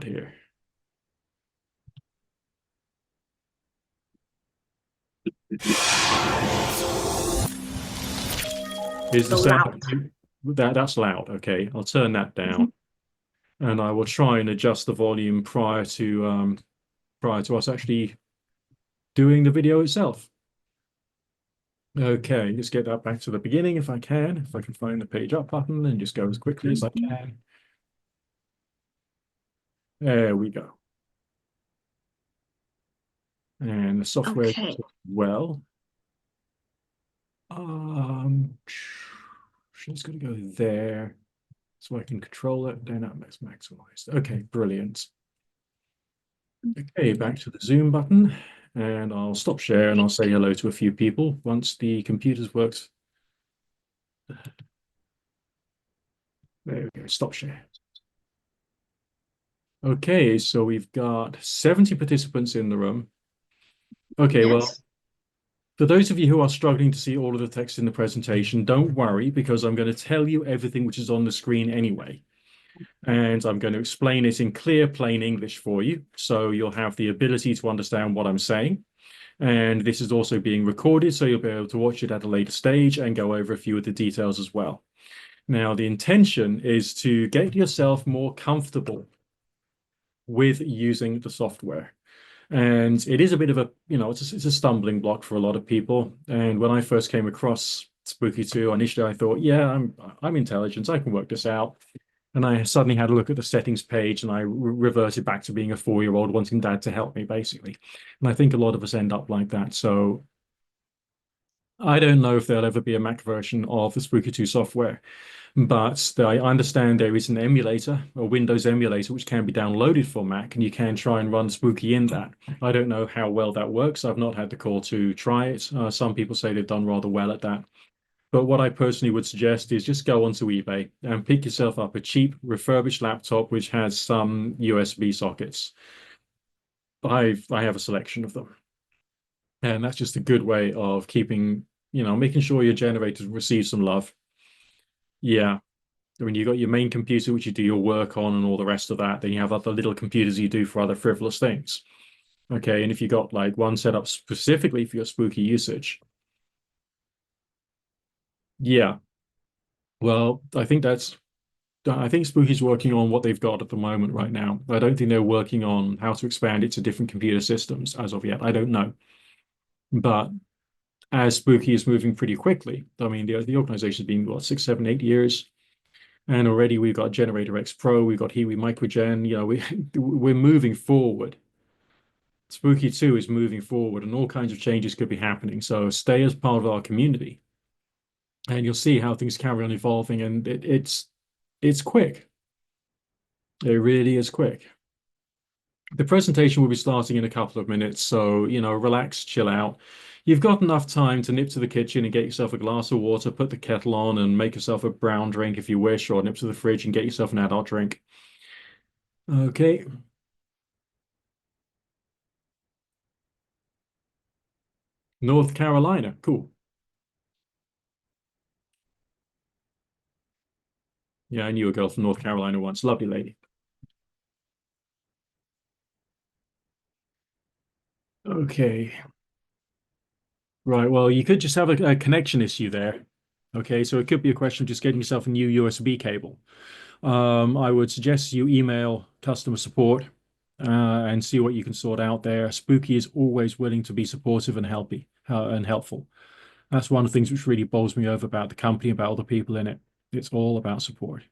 got here? Is the So loud. sound that's loud? Okay, I'll turn that down, and I will try and adjust the volume prior to us actually doing the video itself. Okay, let's get that back to the beginning if I can. If I can find the page up button and just go as quickly as I can. There we go. And the software as Okay. well. Just going to go there so I can control it. Dynamics maximized. Okay, brilliant. Okay, back to the Zoom button, and I'll stop share and I'll say hello to a few people once the computers works. There we go, stop share. Okay, so we've got 70 participants in the room. Okay, well, Yes. for those of you who are struggling to see all of the text in the presentation, don't worry because I'm going to tell you everything which is on the screen anyway. And I'm going to explain it in clear, plain English for you, so you'll have the ability to understand what I'm saying. And this is also being recorded, so you'll be able to watch it at a later stage and go over a few of the details as well. Now, the intention is to get yourself more comfortable with using the software. And it is a bit of a, it's a stumbling block for a lot of people. And when I first came across Spooky 2, initially I thought, yeah, I'm intelligent, I can work this out. And I suddenly had a look at the settings page and I reverted back to being a 4-year-old wanting dad to help me, basically. And I think a lot of us end up like that. So I don't know if there'll ever be a Mac version of the Spooky 2 software, but I understand there is an emulator, a Windows emulator, which can be downloaded for Mac, and you can try and run Spooky in that. I don't know how well that works. I've not had the call to try it. Some people say they've done rather well at that. But what I personally would suggest is just go onto eBay and pick yourself up a cheap refurbished laptop which has some USB sockets. I have a selection of them. And that's just a good way of keeping, making sure your generator receives some love. Yeah. I mean, you got your main computer, which you do your work on and all the rest of that. Then you have other little computers you do for other frivolous things. Okay. And if you got like one set up specifically for your spooky usage, yeah. Well, I think Spooky's working on what they've got at the moment right now. I don't think they're working on how to expand it to different computer systems as of yet. I don't know. But as Spooky is moving pretty quickly, I mean, the organization's been, what, 6, 7, 8 years? And already we've got Generator X Pro, we've got Hiwi Microgen, we're moving forward. Spooky 2 is moving forward and all kinds of changes could be happening. So stay as part of our community and you'll see how things carry on evolving and it's quick. It really is quick. The presentation will be starting in a couple of minutes, so, relax, chill out. You've got enough time to nip to the kitchen and get yourself a glass of water, put the kettle on and make yourself a brown drink if you wish, or nip to the fridge and get yourself an adult drink. Okay. North Carolina. Cool. Yeah, I knew a girl from North Carolina once. Lovely lady. Okay. Right. Well, you could just have a connection issue there. Okay. So it could be a question of just getting yourself a new USB cable. I would suggest you email customer support and see what you can sort out there. Spooky is always willing to be supportive and helpful. That's one of the things which really bowls me over about the company, about all the people in it. It's all about support.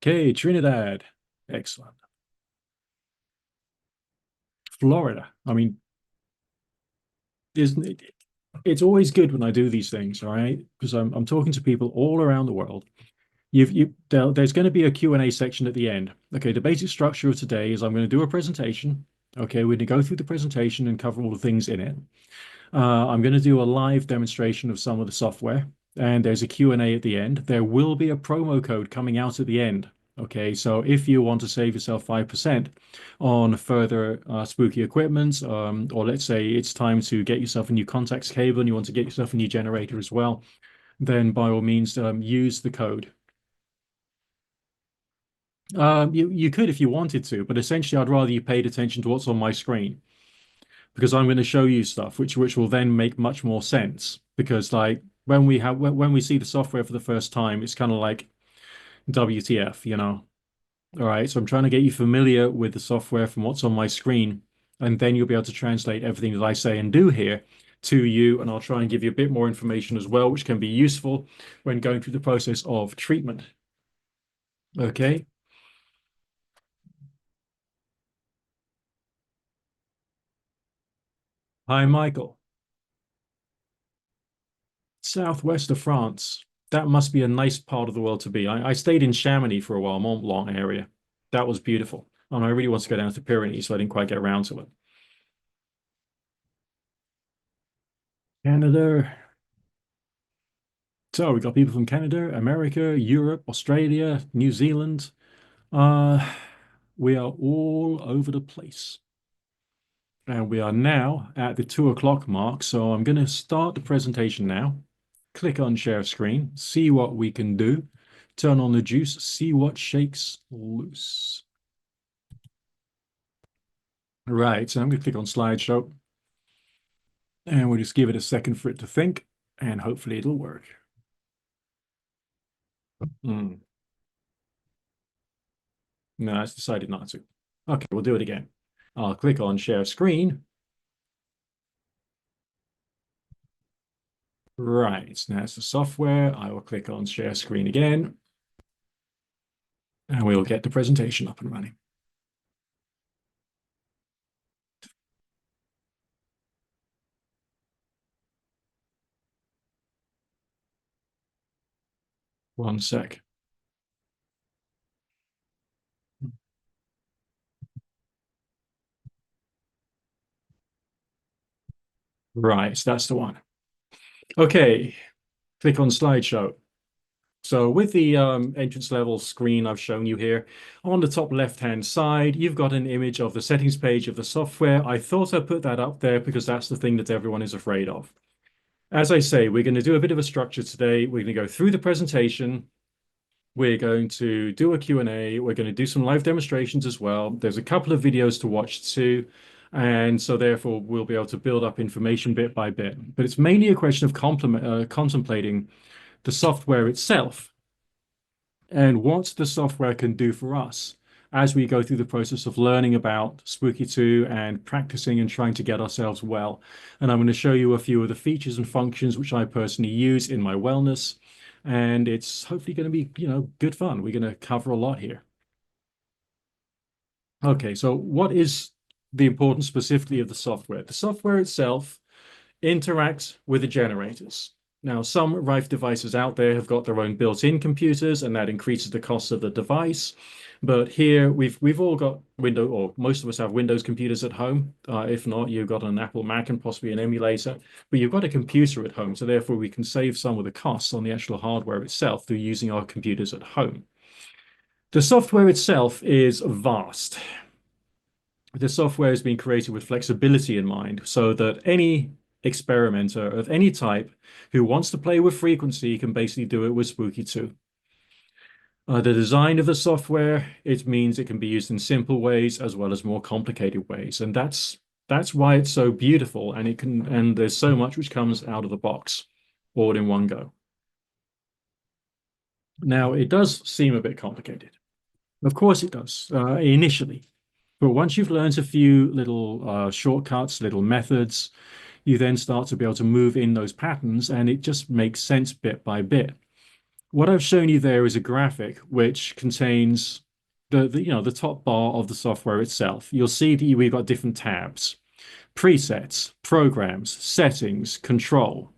Okay, Trinidad. Excellent. Florida. I mean, isn't it? It's always good when I do these things, all right? Because I'm talking to people all around the world. There's going to be a Q&A section at the end. Okay, the basic structure of today is I'm going to do a presentation. Okay, we're going to go through the presentation and cover all the things in it. I'm going to do a live demonstration of some of the software, and there's a Q&A at the end. There will be a promo code coming out at the end. Okay, so if you want to save yourself 5% on further spooky equipment, or let's say it's time to get yourself a new contacts cable and you want to get yourself a new generator as well, then by all means use the code. You could if you wanted to, but essentially I'd rather you paid attention to what's on my screen because I'm going to show you stuff which will then make much more sense. Because like when we see the software for the first time, it's kind of like WTF, you know? All right, so I'm trying to get you familiar with the software from what's on my screen, and then you'll be able to translate everything that I say and do here to you, and I'll try and give you a bit more information as well, which can be useful when going through the process of treatment. Okay. Hi, Michael. Southwest of France. That must be a nice part of the world to be. I stayed in Chamonix for a while, Mont Blanc area. That was beautiful. And I really want to go down to the Pyrenees, so I didn't quite get around to it. Canada. So we got people from Canada, America, Europe, Australia, New Zealand. Uh, we are all over the place. And we are now at the 2 o'clock mark. So I'm going to start the presentation now. Click on share screen, see what we can do. Turn on the juice, see what shakes loose. Right, so I'm going to click on slideshow and we'll just give it a second for it to think and hopefully it'll work. Mm. No, it's decided not to. Okay, we'll do it again. I'll click on share screen. Right, now it's the software. I will click on share screen again and we'll get the presentation up and running. One sec. Right, so that's the one. Okay, click on slideshow. So with the entrance level screen I've shown you here, on the top left-hand side, you've got an image of the settings page of the software. I thought I'd put that up there because that's the thing that everyone is afraid of. As I say, we're going to do a bit of a structure today. We're going to go through the presentation. We're going to do a Q&A. We're going to do some live demonstrations as well. There's a couple of videos to watch too. And so therefore, we'll be able to build up information bit by bit. But it's mainly a question of contemplating the software itself and what the software can do for us as we go through the process of learning about Spooky 2 and practicing and trying to get ourselves well. And I'm going to show you a few of the features and functions which I personally use in my wellness. And it's hopefully going to be, good fun. We're going to cover a lot here. Okay, so what is the importance specifically of the software? The software itself interacts with the generators. Now, some Rife devices out there have got their own built-in computers, and that increases the cost of the device. But here we've all got Windows, or most of us have Windows computers at home. If not, you've got an Apple Mac and possibly an emulator. But you've got a computer at home, so therefore we can save some of the costs on the actual hardware itself through using our computers at home. The software itself is vast. The software has been created with flexibility in mind so that any experimenter of any type who wants to play with frequency can basically do it with Spooky 2. The design of the software, it means it can be used in simple ways as well as more complicated ways. And that's why it's so beautiful and there's so much which comes out of the box all in one go. Now, it does seem a bit complicated. Of course it does, initially. But once you've learned a few little shortcuts, little methods, you then start to be able to move in those patterns and it just makes sense bit by bit. What I've shown you there is a graphic which contains the top bar of the software itself. You'll see that we've got different tabs: presets, programs, settings, control.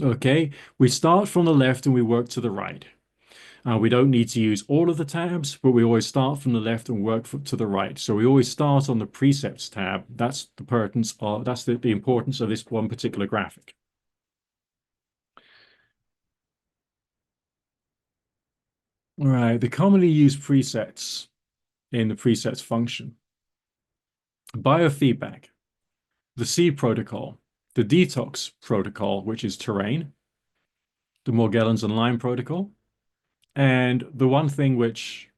Okay, we start from the left and we work to the right. We don't need to use all of the tabs, but we always start from the left and work to the right. So we always start on the presets tab. That's the importance of this one particular graphic. All right, the commonly used presets in the presets function: biofeedback, the C protocol, the detox protocol, which is terrain, the Morgellons and Lyme protocol, and the one thing which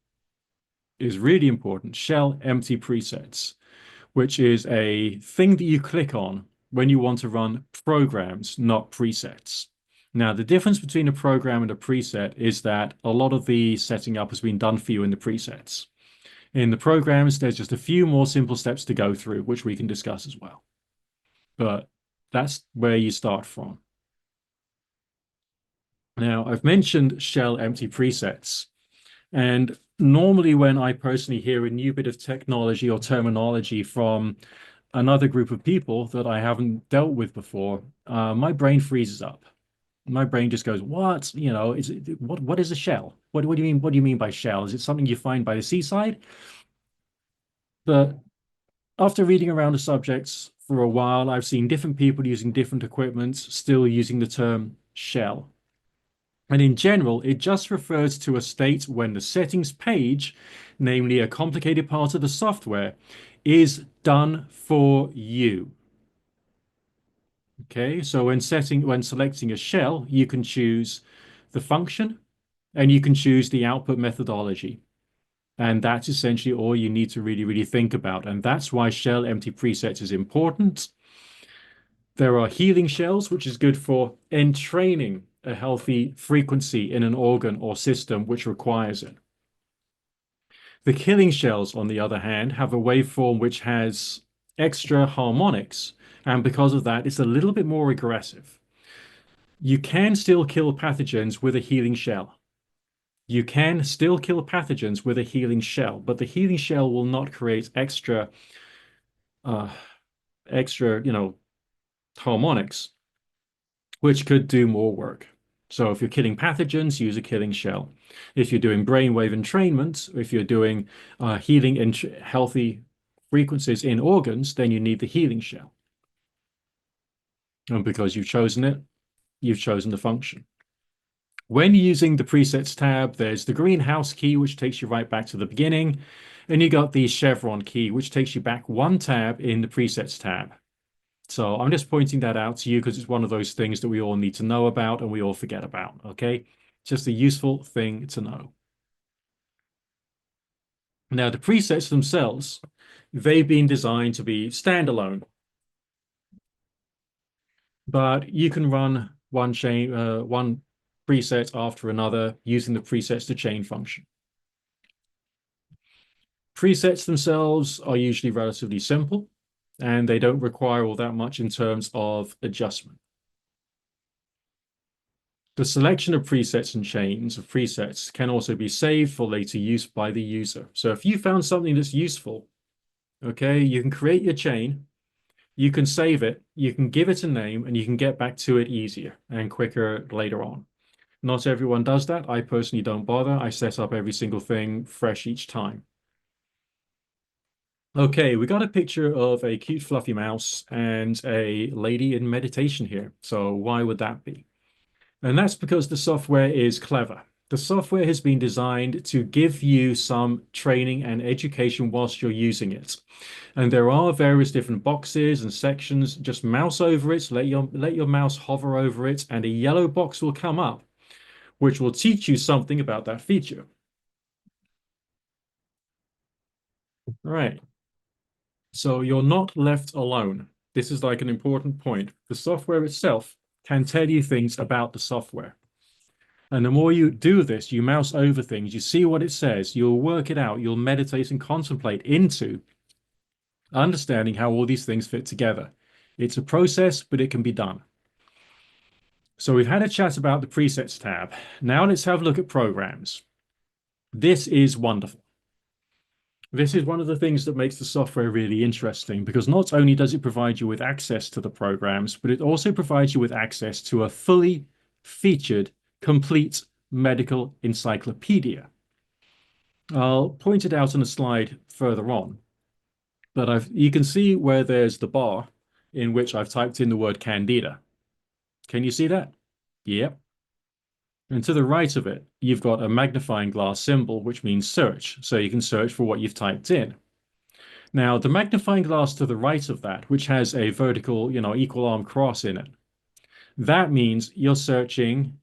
is really important, shell empty presets, which is a thing that you click on when you want to run programs, not presets. Now, the difference between a program and a preset is that a lot of the setting up has been done for you in the presets. In the programs, there's just a few more simple steps to go through, which we can discuss as well. But that's where you start from. Now, I've mentioned shell empty presets. And normally when I personally hear a new bit of technology or terminology from another group of people that I haven't dealt with before, my brain freezes up. My brain just goes, "What? You know, what is a shell? What do you mean? What do you mean by shell? Is it something you find by the seaside?" But after reading around the subjects for a while, I've seen different people using different equipment, still using the term shell. And in general, it just refers to a state when the settings page, namely a complicated part of the software, is done for you. Okay, so when selecting a shell, you can choose the function and you can choose the output methodology. And that's essentially all you need to really think about. And that's why shell empty presets is important. There are healing shells, which is good for entraining a healthy frequency in an organ or system which requires it. The killing shells, on the other hand, have a waveform which has extra harmonics, and because of that, it's a little bit more aggressive. You can still kill pathogens with a healing shell. You can still kill pathogens with a healing shell, but the healing shell will not create extra, harmonics, which could do more work. So if you're killing pathogens, use a killing shell. If you're doing brainwave entrainment, if you're doing healing and healthy frequencies in organs, then you need the healing shell. And because you've chosen it, you've chosen the function. When using the presets tab, there's the greenhouse key, which takes you right back to the beginning. And you got the chevron key, which takes you back one tab in the presets tab. So I'm just pointing that out to you because it's one of those things that we all need to know about and we all forget about, okay? Just a useful thing to know. Now, the presets themselves, they've been designed to be standalone. But you can run one preset after another using the presets to chain function. Presets themselves are usually relatively simple and they don't require all that much in terms of adjustment. The selection of presets and chains of presets can also be saved for later use by the user. So if you found something that's useful, okay, you can create your chain, you can save it, you can give it a name, and you can get back to it easier and quicker later on. Not everyone does that. I personally don't bother. I set up every single thing fresh each time. Okay, we got a picture of a cute fluffy mouse and a lady in meditation here. So why would that be? And that's because the software is clever. The software has been designed to give you some training and education whilst you're using it. And there are various different boxes and sections. Just mouse over it, let your mouse hover over it, and a yellow box will come up, which will teach you something about that feature. All right. So you're not left alone. This is like an important point. The software itself can tell you things about the software. And the more you do this, you mouse over things, you see what it says, you'll work it out, you'll meditate and contemplate into understanding how all these things fit together. It's a process, but it can be done. So we've had a chat about the presets tab. Now let's have a look at programs. This is wonderful. This is one of the things that makes the software really interesting because not only does it provide you with access to the programs, but it also provides you with access to a fully featured, complete medical encyclopedia. I'll point it out on a slide further on, but you can see where there's the bar in which I've typed in the word candida. Can you see that? Yep. And to the right of it, you've got a magnifying glass symbol, which means search. So you can search for what you've typed in. Now, the magnifying glass to the right of that, which has a vertical, equal arm cross in it, that means you're searching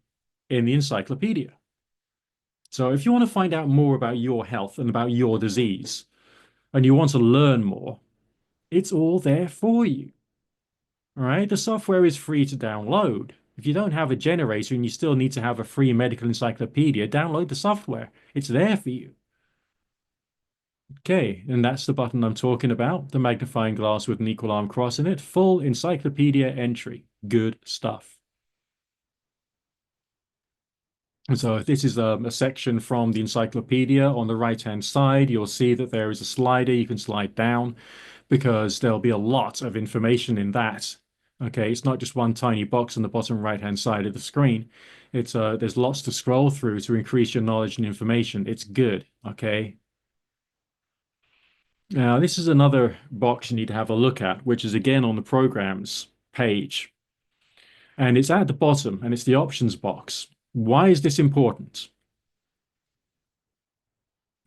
in the encyclopedia. So if you want to find out more about your health and about your disease, and you want to learn more, it's all there for you. All right. The software is free to download. If you don't have a generator and you still need to have a free medical encyclopedia, download the software. It's there for you. Okay, and that's the button I'm talking about, the magnifying glass with an equal arm cross in it. Full encyclopedia entry. Good stuff. And so if this is a section from the encyclopedia on the right-hand side, you'll see that there is a slider you can slide down because there'll be a lot of information in that. Okay, it's not just one tiny box on the bottom right-hand side of the screen. It's there's lots to scroll through to increase your knowledge and information. It's good, okay? Now, this is another box you need to have a look at, which is again on the programs page. And it's at the bottom, and it's the options box. Why is this important?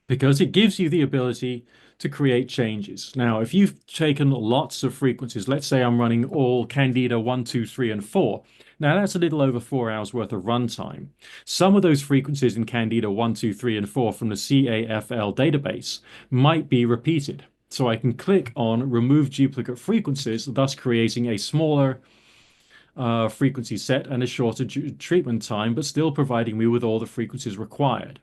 Because it gives you the ability to create changes. Now, if you've taken lots of frequencies, let's say I'm running all candida 1, 2, 3, and 4. Now, that's a little over 4 hours worth of runtime. Some of those frequencies in candida 1, 2, 3, and 4 from the CAFL database might be repeated. So I can click on remove duplicate frequencies, thus creating a smaller frequency set and a shorter treatment time, but still providing me with all the frequencies required.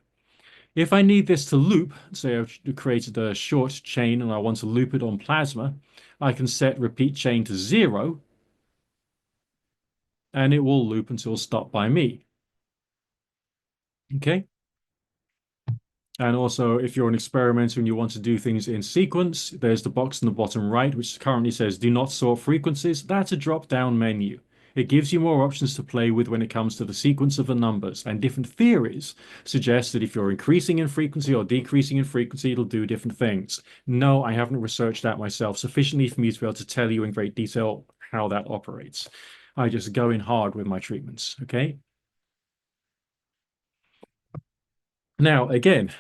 If I need this to loop, say I've created a short chain and I want to loop it on plasma, I can set repeat chain to 0 and it will loop until stopped by me. Okay. And also, if you're an experimenter and you want to do things in sequence, there's the box in the bottom right, which currently says do not sort frequencies. That's a drop-down menu. It gives you more options to play with when it comes to the sequence of the numbers, and different theories suggest that if you're increasing in frequency or decreasing in frequency, it'll do different things. No, I haven't researched that myself sufficiently for me to be able to tell you in great detail how that operates. I just go in hard with my treatments, okay? Now, again,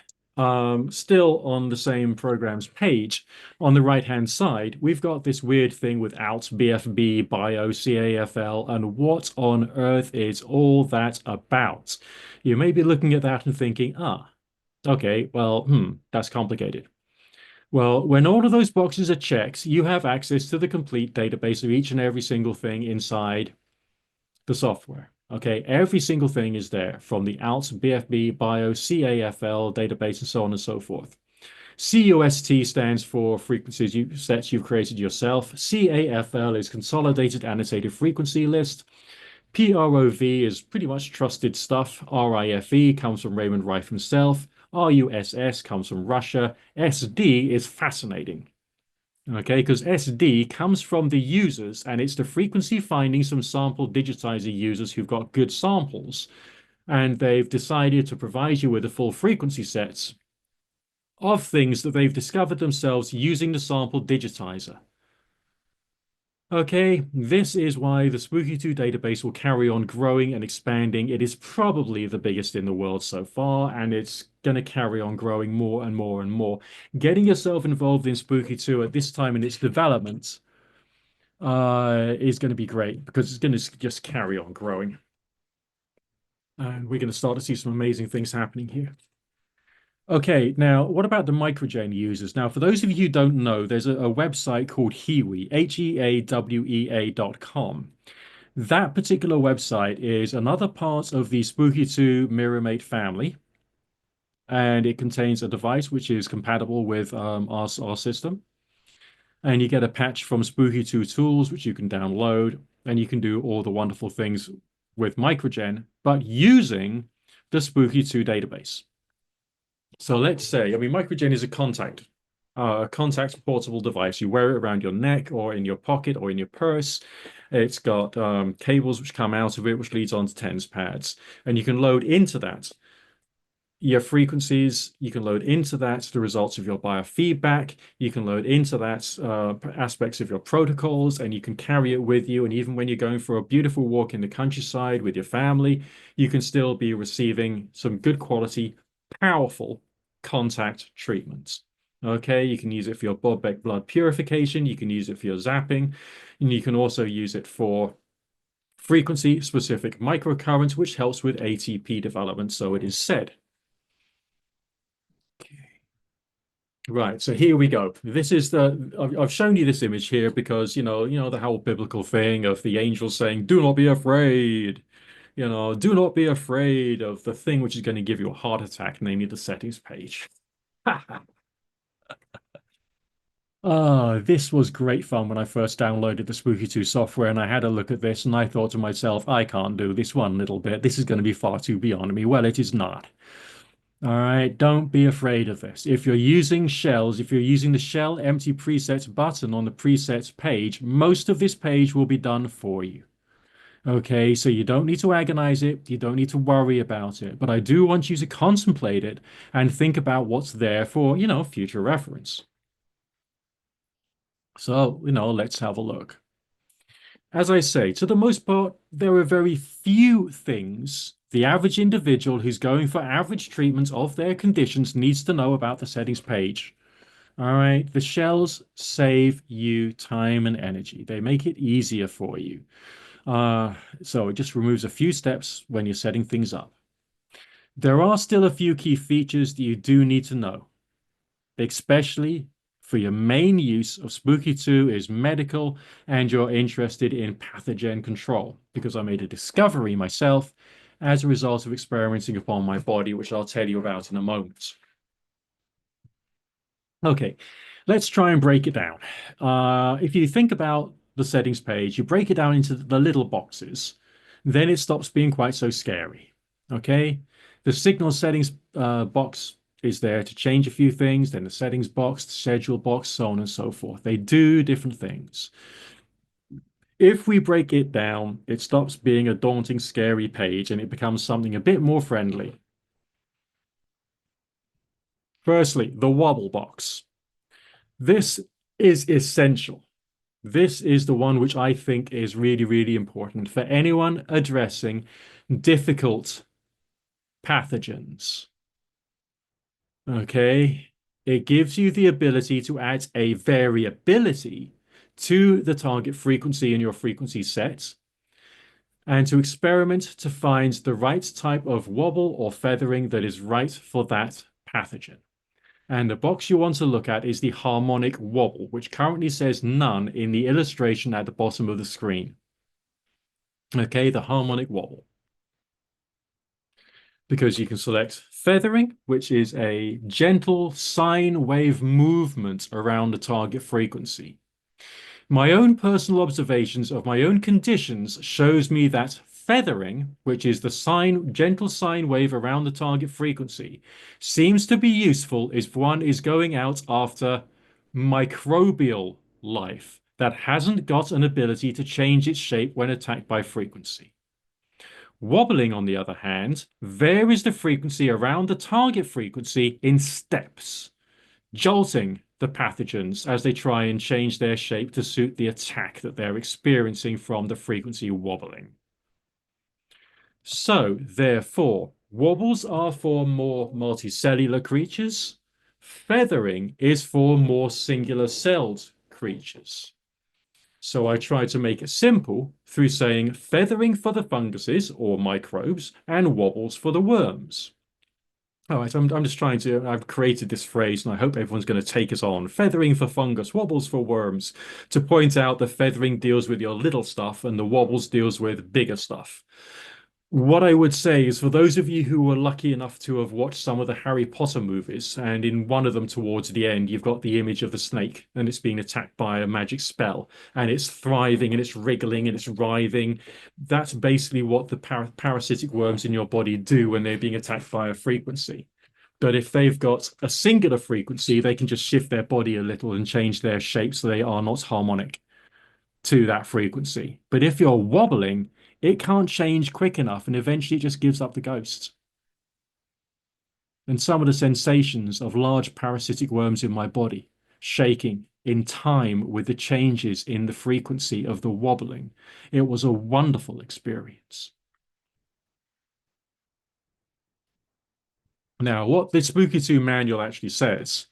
still on the same program's page, on the right-hand side, we've got this weird thing with alt, BFB, bio, CAFL, and what on earth is all that about? You may be looking at that and thinking, okay, well, that's complicated. Well, when all of those boxes are checked, you have access to the complete database of each and every single thing inside the software. Okay, every single thing is there from the alt, BFB, bio, CAFL database, and so on and so forth. CUST stands for frequencies sets you've created yourself. CAFL is Consolidated Annotated Frequency List. PROV is pretty much trusted stuff. RIFE comes from Raymond Rife himself. RUSS comes from Russia. SD is fascinating. Okay, because SD comes from the users and it's the frequency findings from sample digitizer users who've got good samples. And they've decided to provide you with the full frequency sets of things that they've discovered themselves using the sample digitizer. Okay, this is why the Spooky 2 database will carry on growing and expanding. It is probably the biggest in the world so far, and it's going to carry on growing more and more and more. Getting yourself involved in Spooky 2 at this time in its development is going to be great because it's going to just carry on growing. And we're going to start to see some amazing things happening here. Okay, now what about the microgen users? Now, for those of you who don't know, there's a website called Heawea, HEAWEA.com. That particular website is another part of the Spooky 2 MirrorMate family, and it contains a device which is compatible with our system. And you get a patch from Spooky 2 Tools, which you can download, and you can do all the wonderful things with microgen, but using the Spooky 2 database. So let's say, I mean, microgen is a contact portable device. You wear it around your neck or in your pocket or in your purse. It's got cables which come out of it, which leads onto TENS pads. And you can load into that your frequencies. You can load into that the results of your biofeedback. You can load into that aspects of your protocols, and you can carry it with you. And even when you're going for a beautiful walk in the countryside with your family, you can still be receiving some good quality, powerful contact treatments. Okay, you can use it for your Bodbeck blood purification, you can use it for your zapping, and you can also use it for frequency-specific microcurrents, which helps with ATP development, so it is said. Right, so here we go. This is I've shown you this image here because the whole biblical thing of the angel saying, "Do not be afraid." Do not be afraid of the thing which is going to give you a heart attack, namely the settings page. This was great fun when I first downloaded the Spooky 2 software and I had a look at this and I thought to myself, I can't do this one little bit. This is going to be far too beyond me. Well, it is not. All right, don't be afraid of this. If you're using shells, if you're using the shell empty presets button on the presets page, most of this page will be done for you. Okay, so you don't need to agonize it, you don't need to worry about it, but I do want you to contemplate it and think about what's there for, future reference. So, let's have a look. As I say, to the most part, there are very few things the average individual who's going for average treatment of their conditions needs to know about the settings page. All right, the shells save you time and energy. They make it easier for you. So it just removes a few steps when you're setting things up. There are still a few key features that you do need to know, especially for your main use of Spooky 2 is medical and you're interested in pathogen control, because I made a discovery myself as a result of experimenting upon my body, which I'll tell you about in a moment. Okay, let's try and break it down. If you think about the settings page, you break it down into the little boxes, then it stops being quite so scary. Okay, the signal settings box is there to change a few things, then the settings box, the schedule box, so on and so forth. They do different things. If we break it down, it stops being a daunting, scary page and it becomes something a bit more friendly. Firstly, the wobble box. This is essential. This is the one which I think is really, really important for anyone addressing difficult pathogens. Okay, it gives you the ability to add a variability to the target frequency in your frequency set and to experiment to find the right type of wobble or feathering that is right for that pathogen. And the box you want to look at is the harmonic wobble, which currently says none in the illustration at the bottom of the screen. Okay, the harmonic wobble. Because you can select feathering, which is a gentle sine wave movement around the target frequency. My own personal observations of my own conditions shows me that feathering, which is the gentle sine wave around the target frequency, seems to be useful if one is going out after microbial life that hasn't got an ability to change its shape when attacked by frequency. Wobbling, on the other hand, varies the frequency around the target frequency in steps, jolting the pathogens as they try and change their shape to suit the attack that they're experiencing from the frequency wobbling. So, therefore, wobbles are for more multicellular creatures. Feathering is for more singular-celled creatures. So I try to make it simple through saying feathering for the funguses or microbes and wobbles for the worms. All right, I'm just trying to, I've created this phrase and I hope everyone's going to take us on. Feathering for fungus, wobbles for worms, to point out the feathering deals with your little stuff and the wobbles deals with bigger stuff. What I would say is for those of you who were lucky enough to have watched some of the Harry Potter movies, and in one of them towards the end, you've got the image of the snake and it's being attacked by a magic spell and it's thriving and it's wriggling and it's writhing. That's basically what the parasitic worms in your body do when they're being attacked by a frequency. But if they've got a singular frequency, they can just shift their body a little and change their shape so they are not harmonic to that frequency. But if you're wobbling, it can't change quick enough and eventually it just gives up the ghost. And some of the sensations of large parasitic worms in my body shaking in time with the changes in the frequency of the wobbling, it was a wonderful experience. Now, what the Spooky 2 manual actually says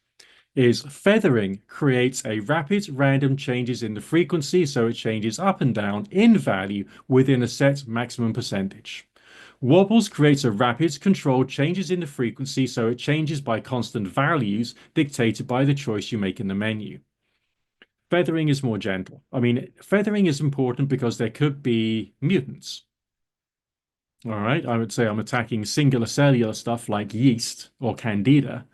is feathering creates a rapid random changes in the frequency, so it changes up and down in value within a set maximum percentage. Wobbles creates a rapid, controlled changes in the frequency, so it changes by constant values dictated by the choice you make in the menu. Feathering is more gentle. I mean, feathering is important because there could be mutants. All right, I would say I'm attacking singular cellular stuff like yeast or candida.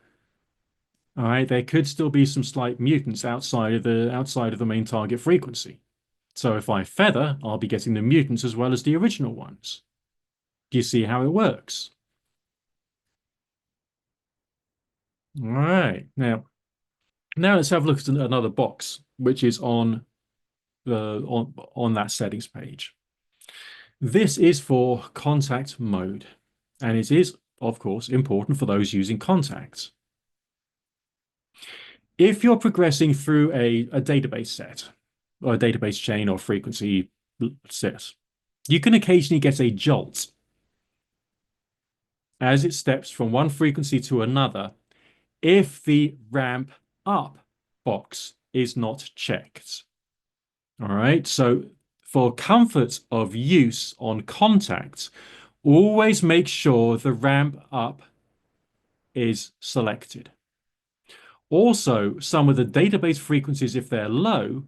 All right, there could still be some slight mutants outside of the main target frequency. So if I feather, I'll be getting the mutants as well as the original ones. Do you see how it works? All right, now let's have a look at another box, which is on that settings page. This is for contact mode, and it is, of course, important for those using contacts. If you're progressing through a database set, or a database chain or frequency set, you can occasionally get a jolt as it steps from one frequency to another if the ramp up box is not checked. All right, so for comfort of use on contact, always make sure the ramp up is selected. Also, some of the database frequencies, if they're low,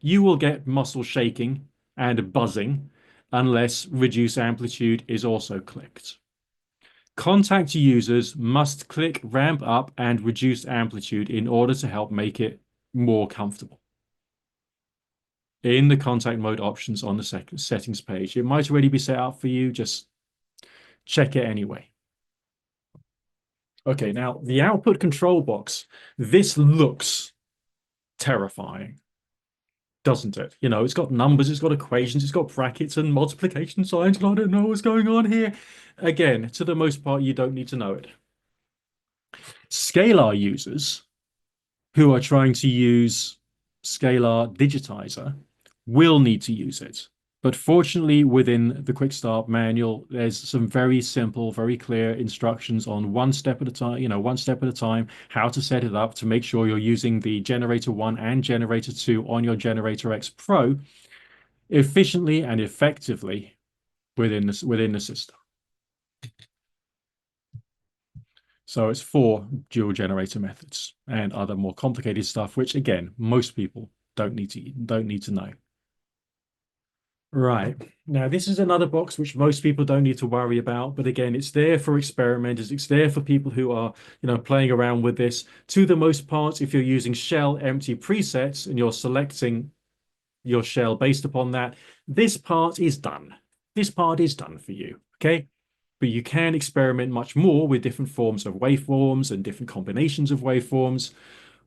you will get muscle shaking and buzzing unless reduce amplitude is also clicked. Contact users must click ramp up and reduce amplitude in order to help make it more comfortable. In the contact mode options on the settings page, it might already be set up for you, just check it anyway. Okay, now the output control box, this looks terrifying, doesn't it? You know, it's got numbers, it's got equations, it's got brackets and multiplication signs, and I don't know what's going on here. Again, to the most part, you don't need to know it. Scalar users who are trying to use Scalar Digitizer will need to use it. But fortunately, within the Quick Start manual, there's some very simple, very clear instructions on one step at a time, one step at a time, how to set it up to make sure you're using the Generator 1 and Generator 2 on your Generator X Pro efficiently and effectively within the system. So it's 4 dual generator methods and other more complicated stuff, which again, most people don't need to know. Right. Now, this is another box which most people don't need to worry about, but again, it's there for experimenters. It's there for people who are, playing around with this. To the most part, if you're using shell empty presets and you're selecting your shell based upon that, this part is done. This part is done for you, okay? But you can experiment much more with different forms of waveforms and different combinations of waveforms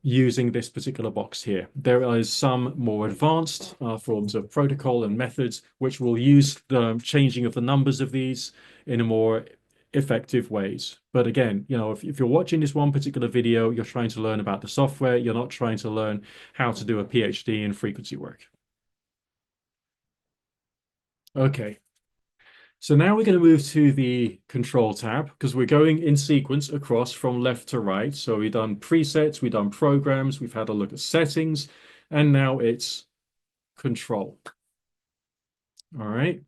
using this particular box here. There is some more advanced forms of protocol and methods which will use the changing of the numbers of these in a more effective ways. But again, if you're watching this one particular video, you're trying to learn about the software, you're not trying to learn how to do a PhD in frequency work. Okay. So now we're going to move to the control tab because we're going in sequence across from left to right. So we've done presets, we've done programs, we've had a look at settings, and now it's control. All right.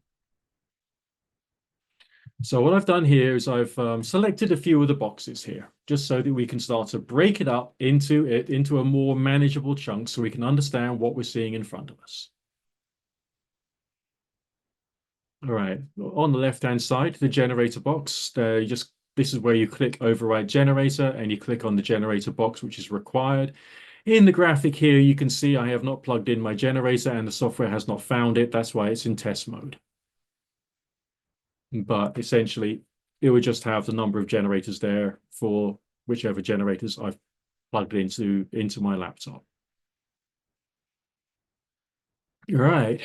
So what I've done here is I've selected a few of the boxes here, just so that we can start to break it up into a more manageable chunk so we can understand what we're seeing in front of us. All right, on the left-hand side, the generator box, this is where you click override generator and you click on the generator box, which is required. In the graphic here, you can see I have not plugged in my generator and the software has not found it. That's why it's in test mode. But essentially, it would just have the number of generators there for whichever generators I've plugged into my laptop. All right.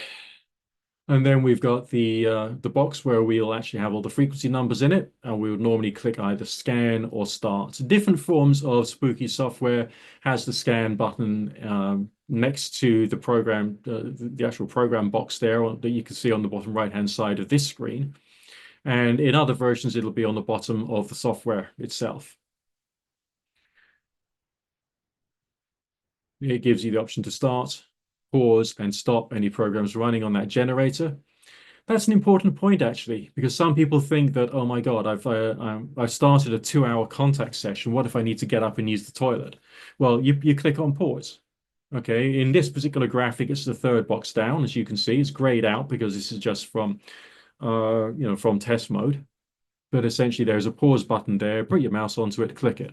And then we've got the box where we'll actually have all the frequency numbers in it, and we would normally click either scan or start. Different forms of spooky software has the scan button next to the program, the actual program box there that you can see on the bottom right-hand side of this screen. And in other versions, it'll be on the bottom of the software itself. It gives you the option to start, pause, and stop any programs running on that generator. That's an important point, actually, because some people think that, oh my God, I've started a 2 hour contact session. What if I need to get up and use the toilet? Well, you click on pause. Okay, in this particular graphic, it's the third box down, as you can see. It's grayed out because this is just from from test mode. But essentially, there's a pause button there. Put your mouse onto it, click it.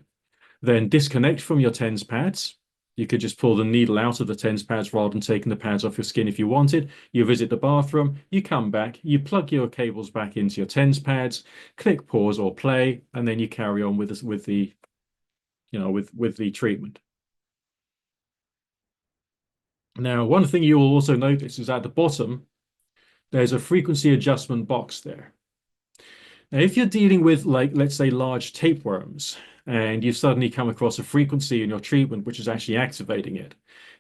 Then disconnect from your TENS pads. You could just pull the needle out of the TENS pads rather than taking the pads off your skin if you wanted. You visit the bathroom, you come back, you plug your cables back into your TENS pads, click pause or play, and then you carry on with the with the treatment. Now, one thing you will also notice is at the bottom, there's a frequency adjustment box there. Now, if you're dealing with, like, let's say, large tapeworms, and you've suddenly come across a frequency in your treatment which is actually activating it,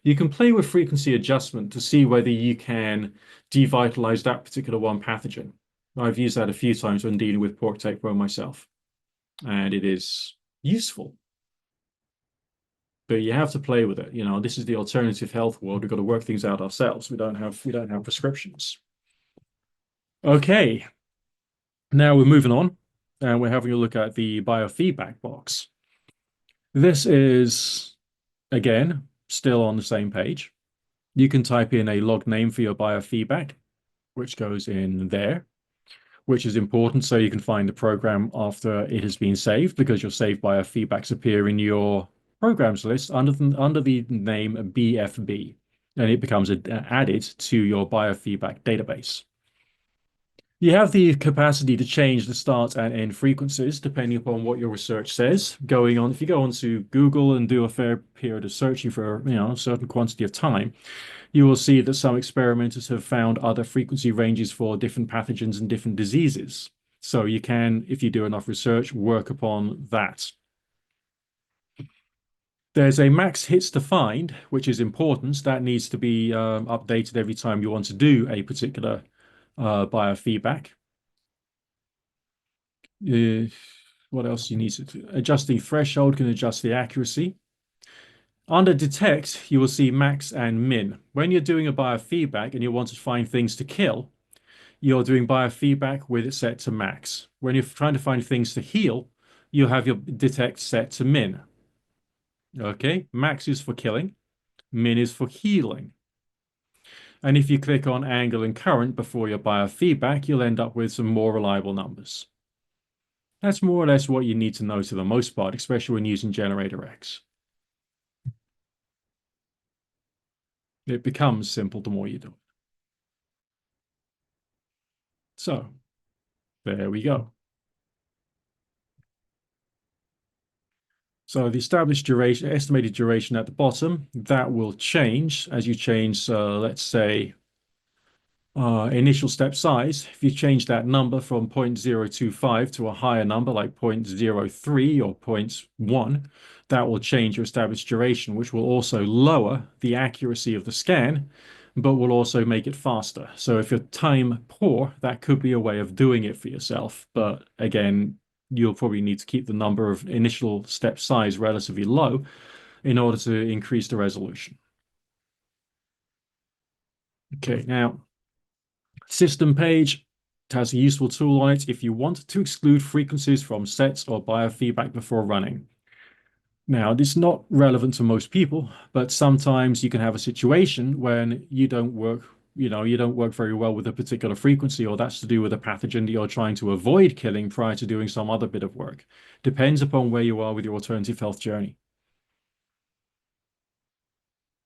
you can play with frequency adjustment to see whether you can devitalize that particular one pathogen. I've used that a few times when dealing with pork tapeworm myself, and it is useful. But you have to play with it. This is the alternative health world. We've got to work things out ourselves. We don't have prescriptions. Okay. Now we're moving on, and we're having a look at the biofeedback box. This is, again, still on the same page. You can type in a log name for your biofeedback, which goes in there, which is important so you can find the program after it has been saved, because your saved biofeedbacks appear in your programs list under the name BFB, and it becomes added to your biofeedback database. You have the capacity to change the start and end frequencies depending upon what your research says going on. If you go onto Google and do a fair period of searching for, a certain quantity of time, you will see that some experimenters have found other frequency ranges for different pathogens and different diseases. So you can, if you do enough research, work upon that. There's a max hits to find, which is important. That needs to be updated every time you want to do a particular biofeedback. What else you need to do? Adjusting threshold can adjust the accuracy. Under detect, you will see max and min. When you're doing a biofeedback and you want to find things to kill, you're doing biofeedback with it set to max. When you're trying to find things to heal, you'll have your detect set to min. Okay, max is for killing, min is for healing. And if you click on angle and current before your biofeedback, you'll end up with some more reliable numbers. That's more or less what you need to know to the most part, especially when using Generator X. It becomes simple the more you do it. So there we go. So the established duration, estimated duration at the bottom, that will change as you change, let's say, initial step size. If you change that number from 0.025 to a higher number like 0.03 or 0.1, that will change your established duration, which will also lower the accuracy of the scan, but will also make it faster. So if you're time poor, that could be a way of doing it for yourself. But again, you'll probably need to keep the number of initial step size relatively low in order to increase the resolution. Okay, now system page has a useful tool on it if you want to exclude frequencies from sets or biofeedback before running. Now, this is not relevant to most people, but sometimes you can have a situation when you don't work very well with a particular frequency, or that's to do with a pathogen that you're trying to avoid killing prior to doing some other bit of work. Depends upon where you are with your alternative health journey.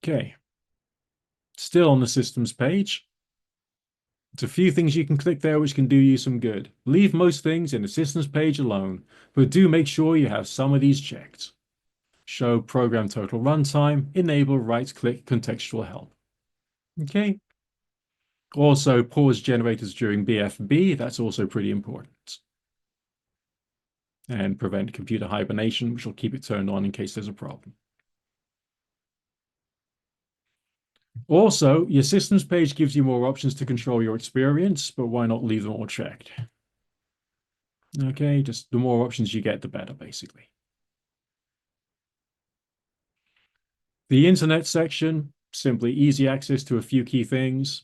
Okay. Still on the systems page. It's a few things you can click there which can do you some good. Leave most things in the systems page alone, but do make sure you have some of these checked. Show program total runtime, enable right-click contextual help. Okay. Also, pause generators during BFB, that's also pretty important. And prevent computer hibernation, which will keep it turned on in case there's a problem. Also, your systems page gives you more options to control your experience, but why not leave them all checked? Okay, just the more options you get, the better, basically. The internet section, simply easy access to a few key things.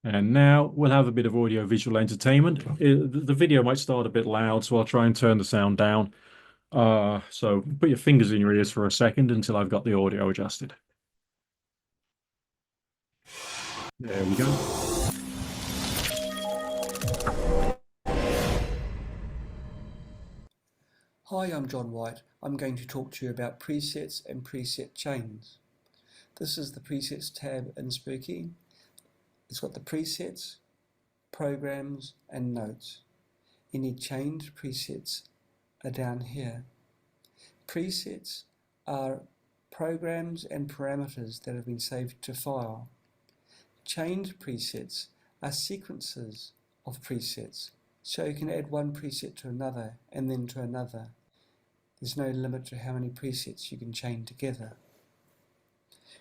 And now we'll have a bit of audio visual entertainment. The video might start a bit loud, so I'll try and turn the sound down. So put your fingers in your ears for a second until I've got the audio adjusted. There we go. Hi, I'm John White. I'm going to talk to you about presets and preset chains. This is the presets tab in Spooky. It's got the presets, programs and notes. Any chained presets are down here. Presets are programs and parameters that have been saved to file. Chained presets are sequences of presets, so you can add one preset to another and then to another. There's no limit to how many presets you can chain together.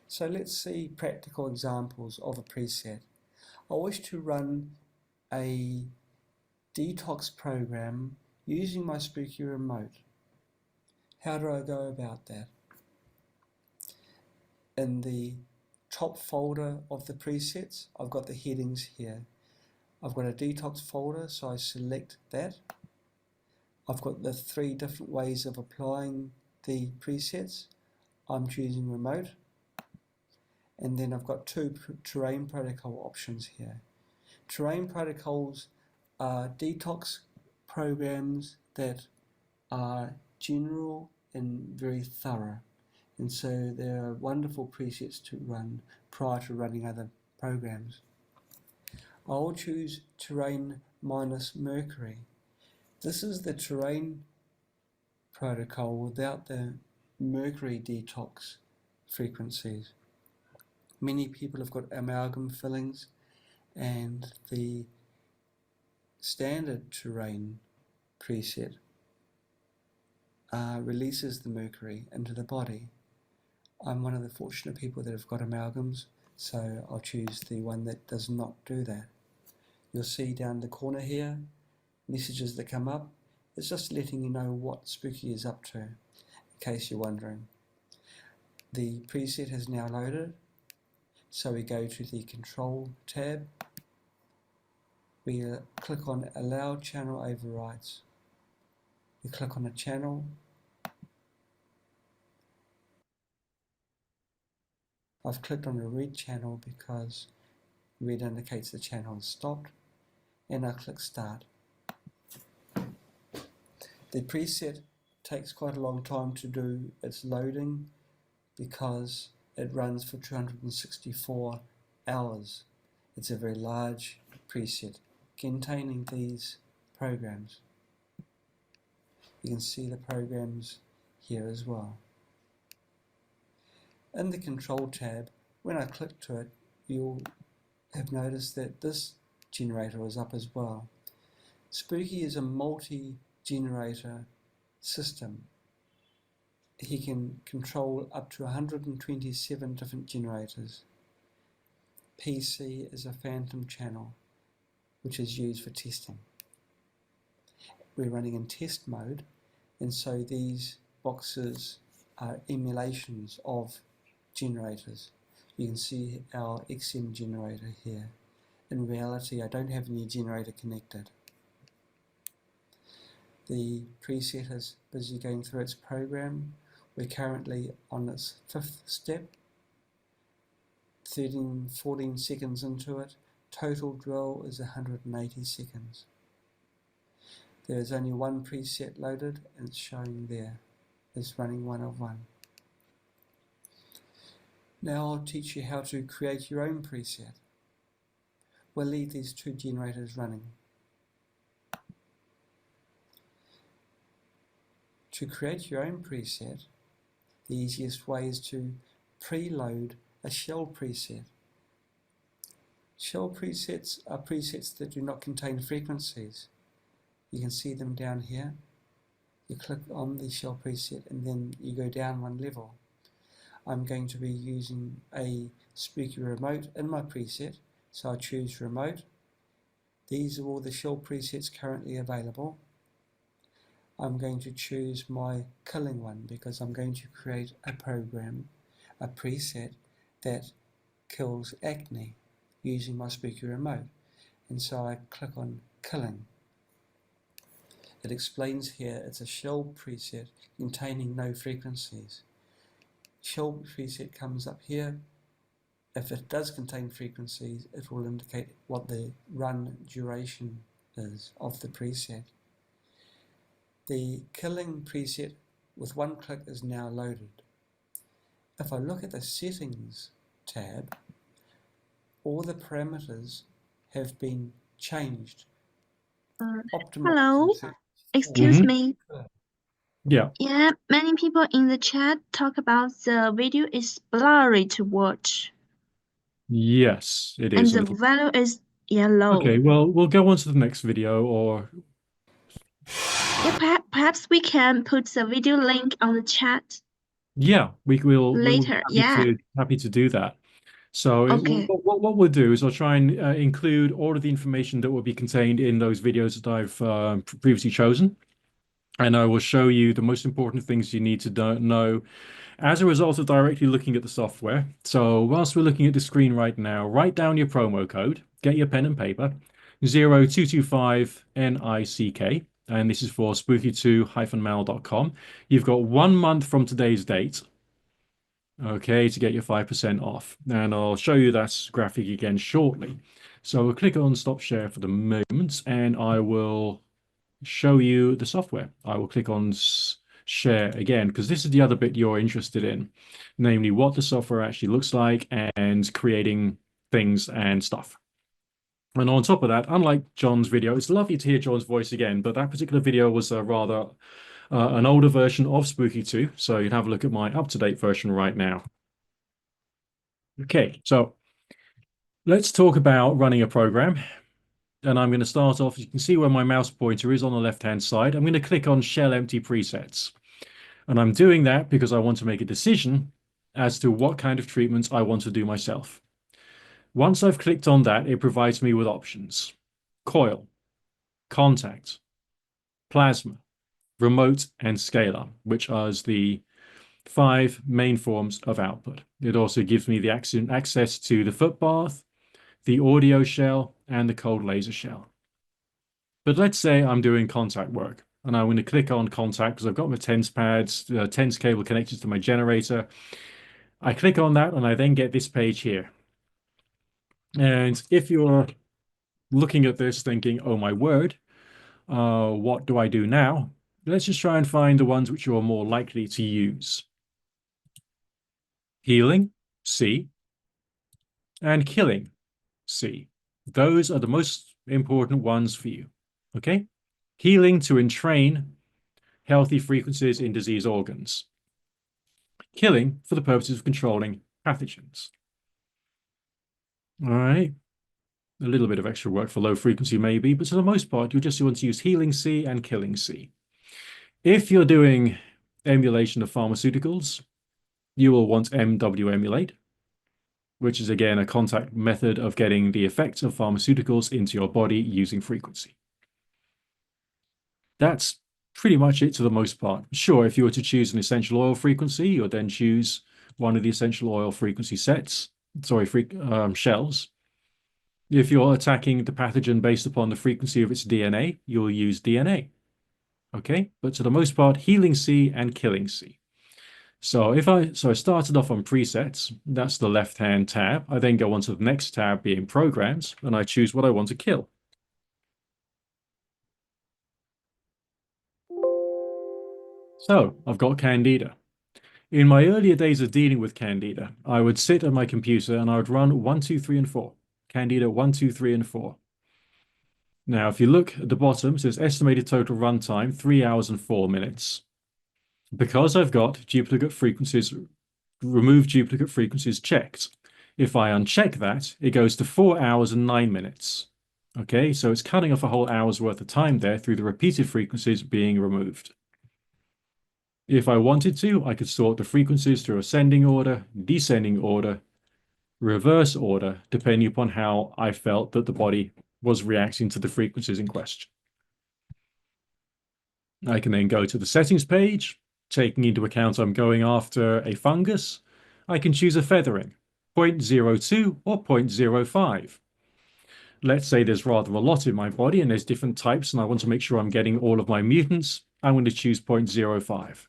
So let's see practical examples of a preset. I wish to run a detox program using my Spooky remote. How do I go about that? In the top folder of the presets, I've got the headings here. I've got a detox folder, so I select that. I've got the 3 different ways of applying the presets. I'm choosing remote. And then I've got 2 terrain protocol options here. Terrain protocols are detox programs that are general and very thorough. And so they're wonderful presets to run prior to running other programs. I'll choose terrain minus mercury. This is the terrain protocol without the mercury detox frequencies. Many people have got amalgam fillings, and the standard terrain preset releases the mercury into the body. I'm one of the fortunate people that have got amalgams, so I'll choose the one that does not do that. You'll see down the corner here messages that come up. It's just letting you know what Spooky is up to, in case you're wondering. The preset has now loaded, so we go to the Control tab. We click on Allow Channel Overrides. We click on a channel. I've clicked on a red channel because red indicates the channel is stopped, and I click Start. The preset takes quite a long time to do its loading because it runs for 264 hours. It's a very large preset containing these programs. You can see the programs here as well. In the Control tab, when I click to it, you'll have noticed that this generator is up as well. Spooky is a multi-generator system. He can control up to 127 different generators. PC is a phantom channel, which is used for testing. We're running in test mode, and so these boxes are emulations of generators. You can see our XM generator here. In reality, I don't have any generator connected. The preset is busy going through its program. We're currently on its 5th step, 14 seconds into it. Total drill is 180 seconds. There is only one preset loaded, and it's showing there. It's running 1 of 1. Now I'll teach you how to create your own preset. We'll leave these 2 generators running. To create your own preset, the easiest way is to preload a shell preset. Shell presets are presets that do not contain frequencies. You can see them down here. You click on the shell preset and then you go down 1 level. I'm going to be using a Spooky remote in my preset, so I choose remote. These are all the shell presets currently available. I'm going to choose my killing one because I'm going to create a program, a preset that kills acne. using my spooky remote. And so I click on killing. It explains here it's a shell preset containing no frequencies. Shell preset comes up here. If it does contain frequencies, it will indicate what the run duration is of the preset. The killing preset with one click is now loaded. If I look at the settings tab, all the parameters have been changed. Hello, Optimized. excuse Mhm. me. Yeah. Yeah, many people in the chat talk about the video is blurry to watch Yes, it and is a the little. value is yellow. Okay, well, we'll go on to the next video, or Yeah, perhaps we can put the video link on the chat yeah, we'll later. Yeah, happy to do that. So okay. what we'll do is I'll try and include all of the information that will be contained in those videos that I've previously chosen. And I will show you the most important things you need to know as a result of directly looking at the software. So whilst we're looking at the screen right now, write down your promo code, get your pen and paper, 0225NICK, and this is for spooky2-mal.com. You've got 1 month from today's date, okay, to get your 5% off. And I'll show you that graphic again shortly. So we'll click on stop share for the moment, and I will show you the software. I will click on share again, because this is the other bit you're interested in, namely what the software actually looks like and creating things and stuff. And on top of that, unlike John's video, it's lovely to hear John's voice again, but that particular video was rather an older version of Spooky 2, so you can have a look at my up-to-date version right now. Okay, so let's talk about running a program. And I'm going to start off, you can see where my mouse pointer is on the left-hand side. I'm going to click on Shell Empty Presets. And I'm doing that because I want to make a decision as to what kind of treatments I want to do myself. Once I've clicked on that, it provides me with options: coil, contact, plasma, remote, and scalar, which are the 5 main forms of output. It also gives me the access to the foot bath, the audio shell, and the cold laser shell. But let's say I'm doing contact work, and I'm going to click on contact because I've got my TENS pads, TENS cable connected to my generator. I click on that, and I then get this page here. And if you're looking at this thinking, oh my word, what do I do now? Let's just try and find the ones which you're more likely to use. Healing, C, and killing, C. Those are the most important ones for you, okay? Healing to entrain healthy frequencies in disease organs. Killing for the purposes of controlling pathogens. All right. A little bit of extra work for low frequency maybe, but for the most part, you'll just want to use healing C and killing C. If you're doing emulation of pharmaceuticals, you will want MW emulate, which is again a contact method of getting the effects of pharmaceuticals into your body using frequency. That's pretty much it to the most part. Sure, if you were to choose an essential oil frequency, you'll then choose one of the essential oil frequency sets, shells. If you're attacking the pathogen based upon the frequency of its DNA, you'll use DNA. Okay, but to the most part, healing C and killing C. So I started off on presets, that's the left-hand tab. I then go on to the next tab being programs, and I choose what I want to kill. So I've got candida. In my earlier days of dealing with candida, I would sit at my computer and I would run 1, 2, 3, and 4. Candida 1, 2, 3, and 4. Now, if you look at the bottom, it says estimated total runtime, 3 hours and 4 minutes. Because I've got duplicate frequencies, remove duplicate frequencies checked. If I uncheck that, it goes to 4 hours and 9 minutes. Okay, so it's cutting off a whole hour's worth of time there through the repeated frequencies being removed. If I wanted to, I could sort the frequencies through ascending order, descending order, reverse order, depending upon how I felt that the body was reacting to the frequencies in question. I can then go to the settings page, taking into account I'm going after a fungus. I can choose a feathering. 0.02 or 0.05. Let's say there's rather a lot in my body and there's different types and I want to make sure I'm getting all of my mutants. I'm going to choose 0.05.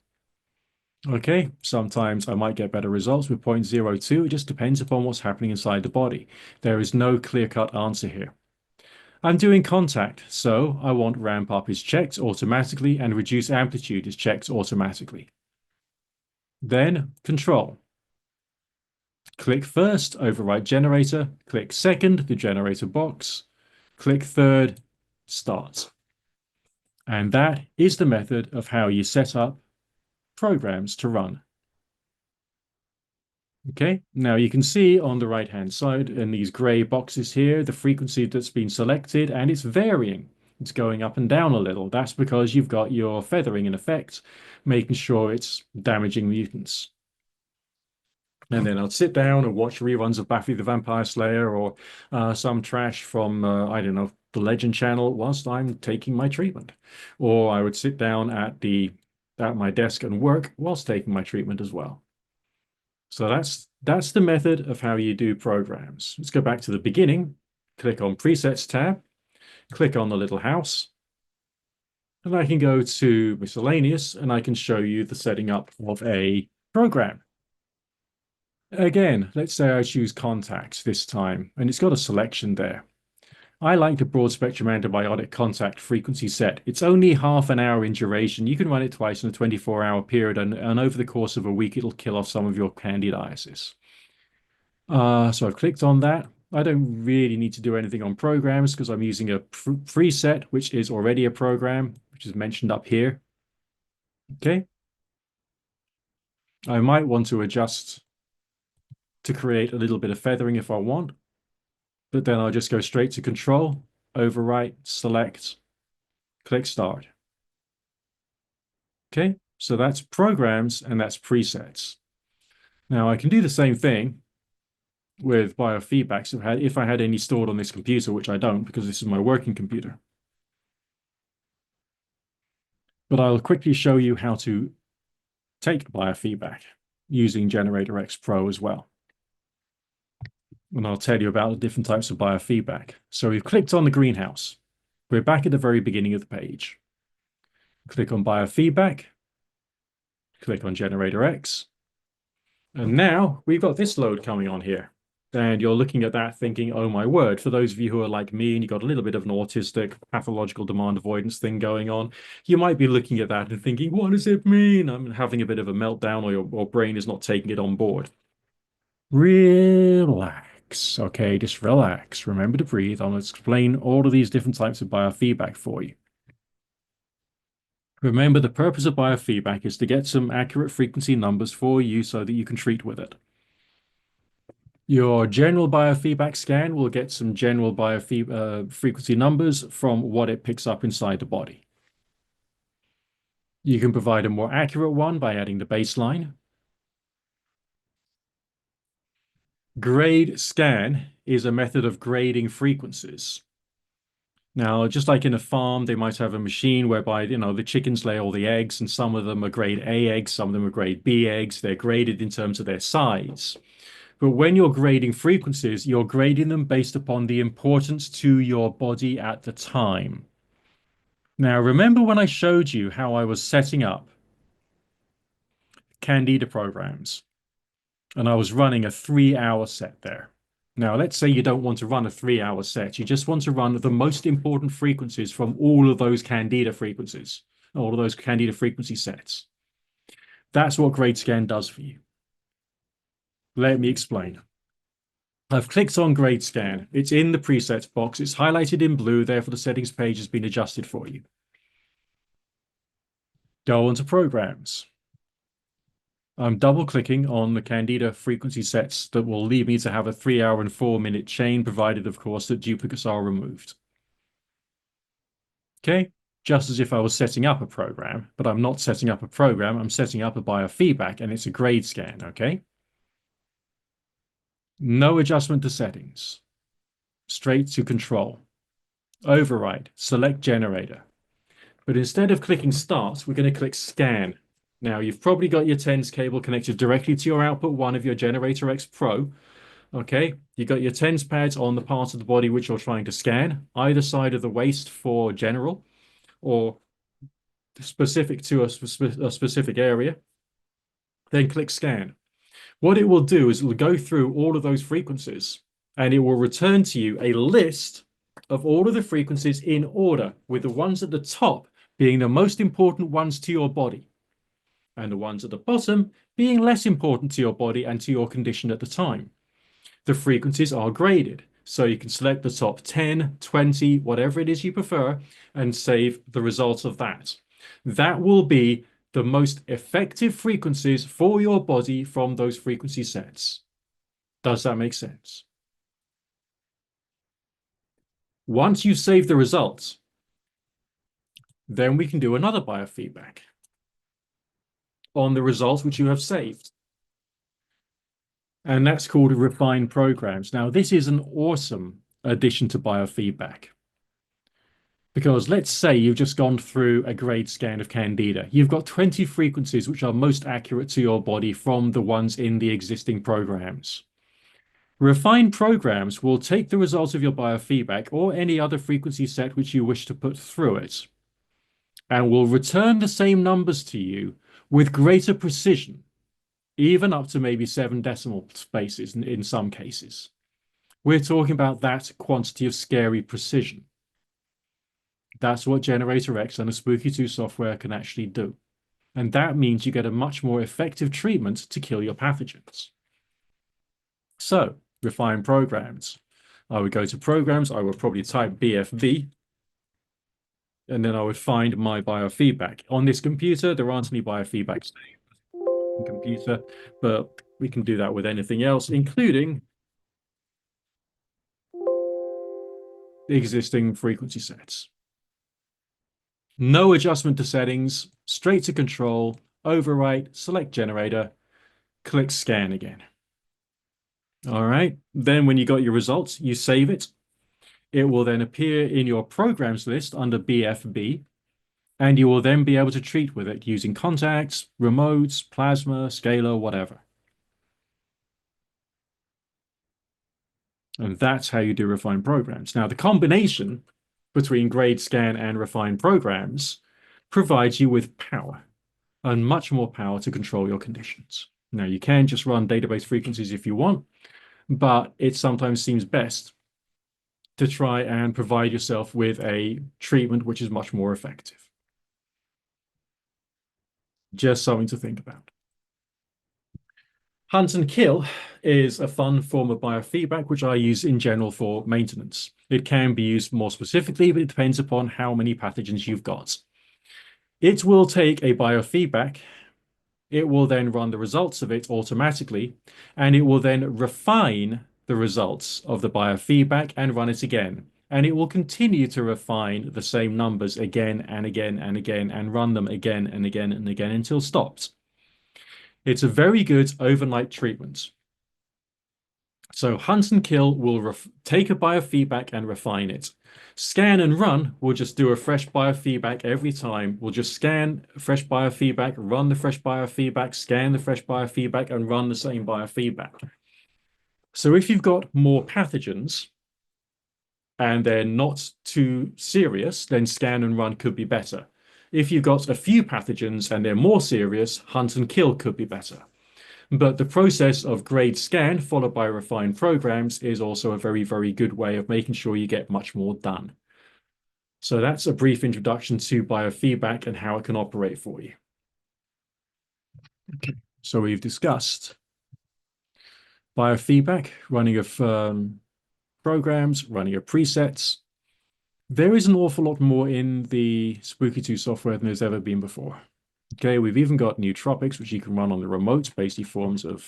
Okay, sometimes I might get better results with 0.02. It just depends upon what's happening inside the body. There is no clear-cut answer here. I'm doing contact, so I want ramp up is checked automatically and reduce amplitude is checked automatically. Then control. Click first, override generator. Click second, the generator box. Click third, start. And that is the method of how you set up programs to run. Okay, now you can see on the right-hand side in these gray boxes here, the frequency that's been selected, and it's varying. It's going up and down a little. That's because you've got your feathering in effect, making sure it's damaging mutants. And then I'll sit down and watch reruns of Buffy the Vampire Slayer or some trash from, I don't know, the Legend Channel whilst I'm taking my treatment. Or I would sit down at my desk and work whilst taking my treatment as well. So that's the method of how you do programs. Let's go back to the beginning. Click on Presets tab, click on the little house, and I can go to Miscellaneous and I can show you the setting up of a program. Again, let's say I choose Contacts this time, and it's got a selection there. I like the broad spectrum antibiotic contact frequency set. It's only half an hour in duration. You can run it twice in a 24-hour period, and over the course of a week, it'll kill off some of your candidiasis. So I've clicked on that. I don't really need to do anything on programs because I'm using a preset, which is already a program, which is mentioned up here. Okay. I might want to adjust to create a little bit of feathering if I want. But then I'll just go straight to Control, overwrite, select, click Start. Okay, so that's programs and that's presets. Now I can do the same thing with biofeedbacks if I had any stored on this computer, which I don't because this is my working computer. But I'll quickly show you how to take biofeedback using Generator X Pro as well. And I'll tell you about the different types of biofeedback. So we've clicked on the greenhouse. We're back at the very beginning of the page. Click on biofeedback. Click on Generator X. And now we've got this load coming on here. And you're looking at that thinking, oh my word, for those of you who are like me and you've got a little bit of an autistic pathological demand avoidance thing going on, you might be looking at that and thinking, what does it mean? I'm having a bit of a meltdown or your brain is not taking it on board. Relax. Okay, just relax. Remember to breathe. I'm going to explain all of these different types of biofeedback for you. Remember, the purpose of biofeedback is to get some accurate frequency numbers for you so that you can treat with it. Your general biofeedback scan will get some general frequency numbers from what it picks up inside the body. You can provide a more accurate one by adding the baseline. Grade scan is a method of grading frequencies. Now, just like in a farm, they might have a machine whereby, the chickens lay all the eggs, and some of them are grade A eggs, some of them are grade B eggs. They're graded in terms of their size. But when you're grading frequencies, you're grading them based upon the importance to your body at the time. Now, remember when I showed you how I was setting up candida programs? And I was running a 3-hour set there. Now, let's say you don't want to run a 3-hour set. You just want to run the most important frequencies from all of those candida frequencies, all of those candida frequency sets. That's what GradeScan does for you. Let me explain. I've clicked on GradeScan. It's in the presets box. It's highlighted in blue. Therefore, the settings page has been adjusted for you. Go on to Programs. I'm double-clicking on the candida frequency sets that will lead me to have a 3-hour and 4-minute chain, provided, of course, that duplicates are removed. Okay, just as if I was setting up a program, but I'm not setting up a program, I'm setting up a biofeedback, and it's a grade scan, okay? No adjustment to settings. Straight to Control. Override, select Generator. But instead of clicking Start, we're going to click Scan. Now, you've probably got your TENS cable connected directly to your output 1 of your Generator X Pro. Okay, you got your TENS pads on the part of the body which you're trying to scan, either side of the waist for general or specific to a specific area. Then click scan. What it will do is it will go through all of those frequencies and it will return to you a list of all of the frequencies in order, with the ones at the top being the most important ones to your body and the ones at the bottom being less important to your body and to your condition at the time. The frequencies are graded, so you can select the top 10, 20, whatever it is you prefer, and save the results of that. That will be the most effective frequencies for your body from those frequency sets. Does that make sense? Once you save the results, then we can do another biofeedback on the results which you have saved. And that's called refine programs. Now, this is an awesome addition to biofeedback. Because let's say you've just gone through a grade scan of candida. You've got 20 frequencies which are most accurate to your body from the ones in the existing programs. Refined programs will take the results of your biofeedback or any other frequency set which you wish to put through it and will return the same numbers to you with greater precision, even up to maybe 7 decimal places in some cases. We're talking about that quantity of scary precision. That's what Generator X and the Spooky 2 software can actually do. And that means you get a much more effective treatment to kill your pathogens. So, refine programs. I would go to programs, I would probably type BFB, and then I would find my biofeedback. On this computer, there aren't any biofeedbacks on computer, but we can do that with anything else, including the existing frequency sets. No adjustment to settings, straight to control, overwrite, select generator, click scan again. All right, then when you got your results, you save it. It will then appear in your programs list under BFB, and you will then be able to treat with it using contacts, remotes, plasma, scalar, whatever. And that's how you do refine programs. Now, the combination between grade scan and refine programs provides you with power and much more power to control your conditions. Now, you can just run database frequencies if you want, but it sometimes seems best to try and provide yourself with a treatment which is much more effective. Just something to think about. Hunt and kill is a fun form of biofeedback, which I use in general for maintenance. It can be used more specifically, but it depends upon how many pathogens you've got. It will take a biofeedback. It will then run the results of it automatically, and it will then refine the results of the biofeedback and run it again. And it will continue to refine the same numbers again and again and again and run them again and again and again until stopped. It's a very good overnight treatment. So hunt and kill will take a biofeedback and refine it. Scan and run will just do a fresh biofeedback every time. We'll just scan fresh biofeedback, run the fresh biofeedback, scan the fresh biofeedback, and run the same biofeedback. So if you've got more pathogens and they're not too serious, then scan and run could be better. If you've got a few pathogens and they're more serious, hunt and kill could be better. But the process of grade scan followed by refined programs is also a very, very good way of making sure you get much more done. So that's a brief introduction to biofeedback and how it can operate for you. Okay, so we've discussed biofeedback, running of programs, running of presets. There is an awful lot more in the Spooky 2 software than there's ever been before. Okay, we've even got nootropics, which you can run on the remote, basically forms of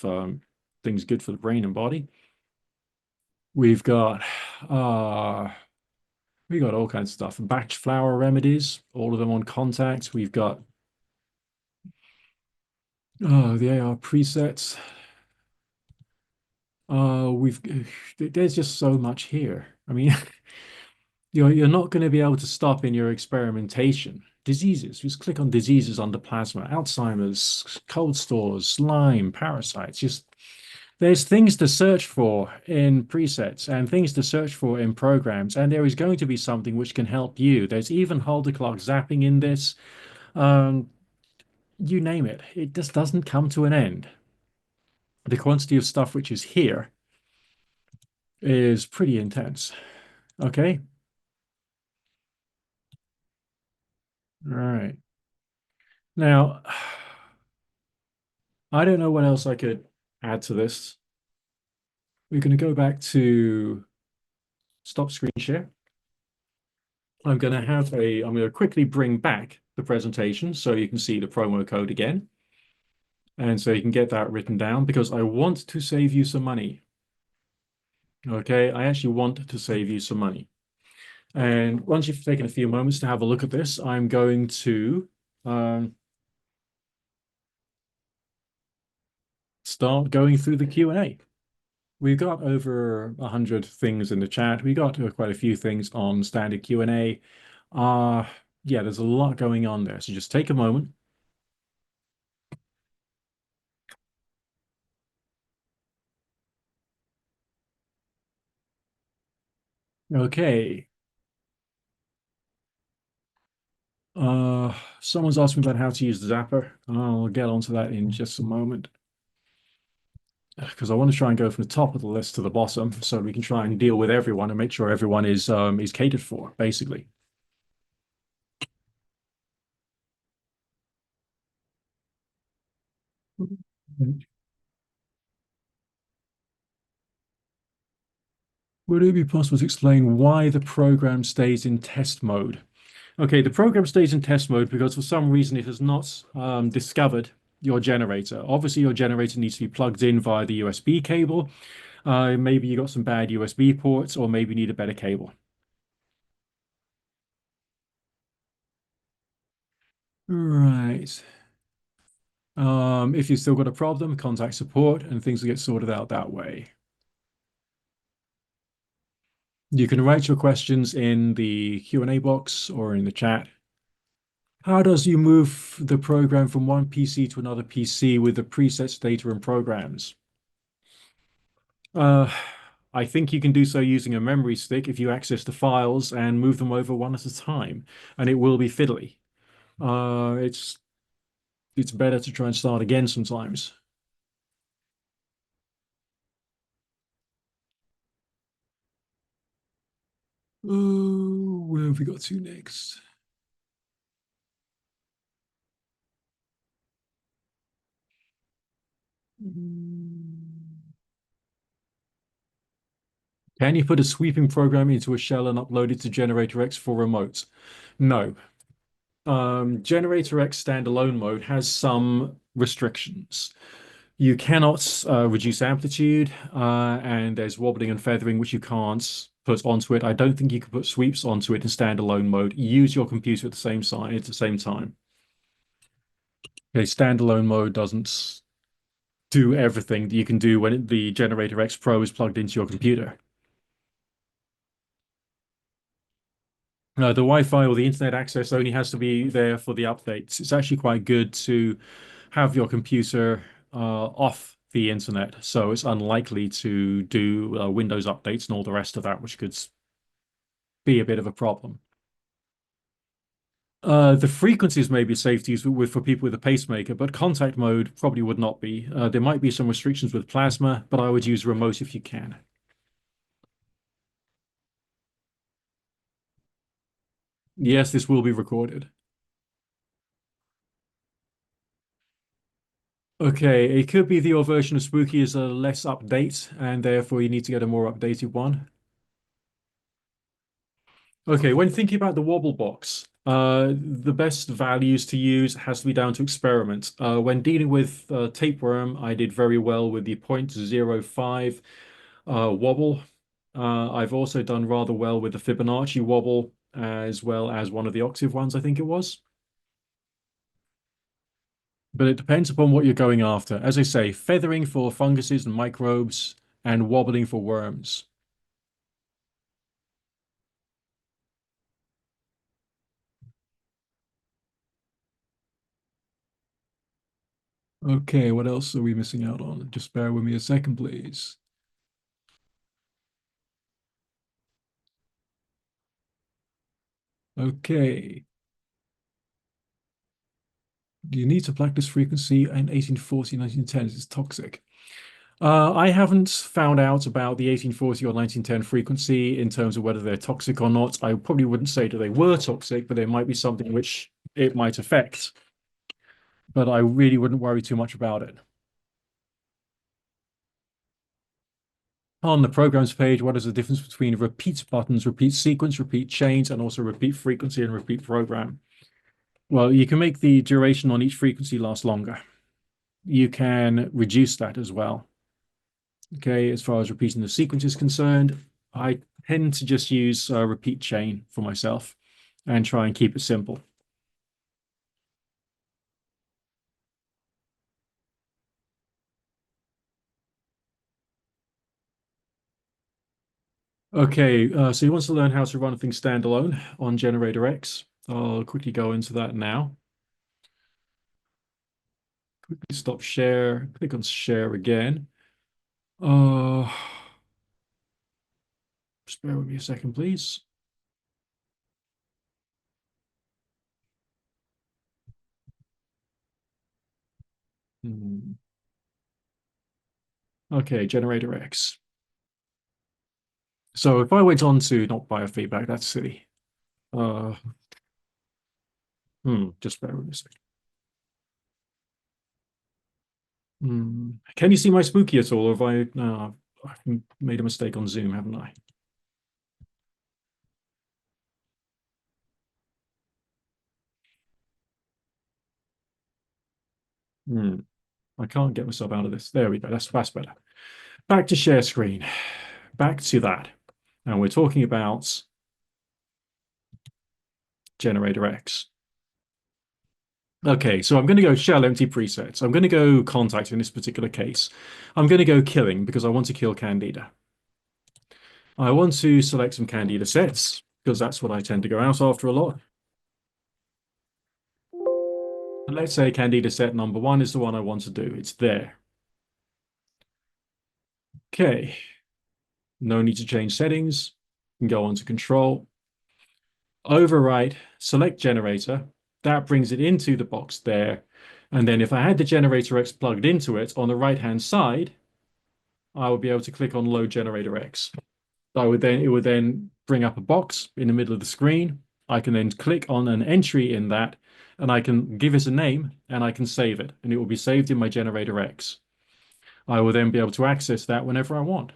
things good for the brain and body. We've got all kinds of stuff. Batch flower remedies, all of them on contact. We've got the AR presets. There's just so much here. I mean, you're not going to be able to stop in your experimentation. Diseases, just click on diseases under plasma, Alzheimer's, cold stores, Lyme, parasites. Just There's things to search for in presets and things to search for in programs, and there is going to be something which can help you. There's even hold the clock zapping in this. Um, you name it. It just doesn't come to an end. The quantity of stuff which is here is pretty intense. Okay. All right. Now, I don't know what else I could add to this. We're going to go back to stop screen share. I'm going to quickly bring back the presentation so you can see the promo code again. And so you can get that written down because I want to save you some money. Okay, I actually want to save you some money. And once you've taken a few moments to have a look at this, I'm going to start going through the Q&A. We've got over 100 things in the chat. We got quite a few things on standard Q&A. Yeah, there's a lot going on there. So just take a moment. Okay. Someone's asking about how to use the Zapper. I'll get onto that in just a moment. Because I want to try and go from the top of the list to the bottom so we can try and deal with everyone and make sure everyone is catered for, basically. Would it be possible to explain why the program stays in test mode? Okay, the program stays in test mode because for some reason it has not discovered your generator. Obviously, your generator needs to be plugged in via the USB cable. Maybe you got some bad USB ports, or maybe you need a better cable. Right. If you've still got a problem, contact support and things will get sorted out that way. You can write your questions in the Q&A box or in the chat. How does you move the program from one PC to another PC with the presets, data, and programs? Uh, I think you can do so using a memory stick if you access the files and move them over one at a time, and it will be fiddly. It's better to try and start again sometimes. Oh, where have we got to next? Can you put a sweeping program into a shell and upload it to Generator X for remote? No. Generator X standalone mode has some restrictions. You cannot reduce amplitude, and there's wobbling and feathering, which you can't put onto it. I don't think you can put sweeps onto it in standalone mode. Use your computer at the same time. Okay, standalone mode doesn't do everything that you can do when the Generator X Pro is plugged into your computer. The Wi-Fi or the internet access only has to be there for the updates. It's actually quite good to have your computer off the internet, so it's unlikely to do Windows updates and all the rest of that, which could be a bit of a problem. The frequencies may be safe to use for people with a pacemaker, but contact mode probably would not be. There might be some restrictions with plasma, but I would use remote if you can. Yes, this will be recorded. Okay, it could be that your version of Spooky is a less update, and therefore you need to get a more updated one. Okay, when thinking about the wobble box, the best values to use has to be down to experiment. When dealing with tapeworm, I did very well with the 0.05 wobble. I've also done rather well with the Fibonacci wobble, as well as one of the octave ones, I think it was. But it depends upon what you're going after. As I say, feathering for funguses and microbes, and wobbling for worms. Okay, what else are we missing out on? Just bear with me a second, please. Okay. You need to practice frequency in 1840, 1910. It's toxic. I haven't found out about the 1840 or 1910 frequency in terms of whether they're toxic or not. I probably wouldn't say that they were toxic, but there might be something which it might affect. But I really wouldn't worry too much about it. On the programs page, what is the difference between repeat buttons, repeat sequence, repeat chains, and also repeat frequency and repeat program? Well, you can make the duration on each frequency last longer. You can reduce that as well. Okay, as far as repeating the sequence is concerned, I tend to just use a repeat chain for myself and try and keep it simple. Okay, so he wants to learn how to run things standalone on Generator X. I'll quickly go into that now. Quickly stop share, click on share again. Uh, just bear with me a second, please. Okay, Generator X. So if I went on to not biofeedback, that's silly. Just bear with me a second. Can you see my spooky at all? Or have I've made a mistake on Zoom, haven't I? I can't get myself out of this. There we go. That's better. Back to share screen. Back to that. And we're talking about Generator X. Okay, so I'm going to go shell empty presets. I'm going to go contact in this particular case. I'm going to go killing because I want to kill candida. I want to select some candida sets because that's what I tend to go out after a lot. And let's say candida set number 1 is the one I want to do. It's there. Okay. No need to change settings. You can go on to control. Overwrite, select generator. That brings it into the box there. And then if I had the Generator X plugged into it on the right-hand side, I would be able to click on load Generator X. It would then bring up a box in the middle of the screen. I can then click on an entry in that, and I can give it a name, and I can save it, and it will be saved in my Generator X. I will then be able to access that whenever I want.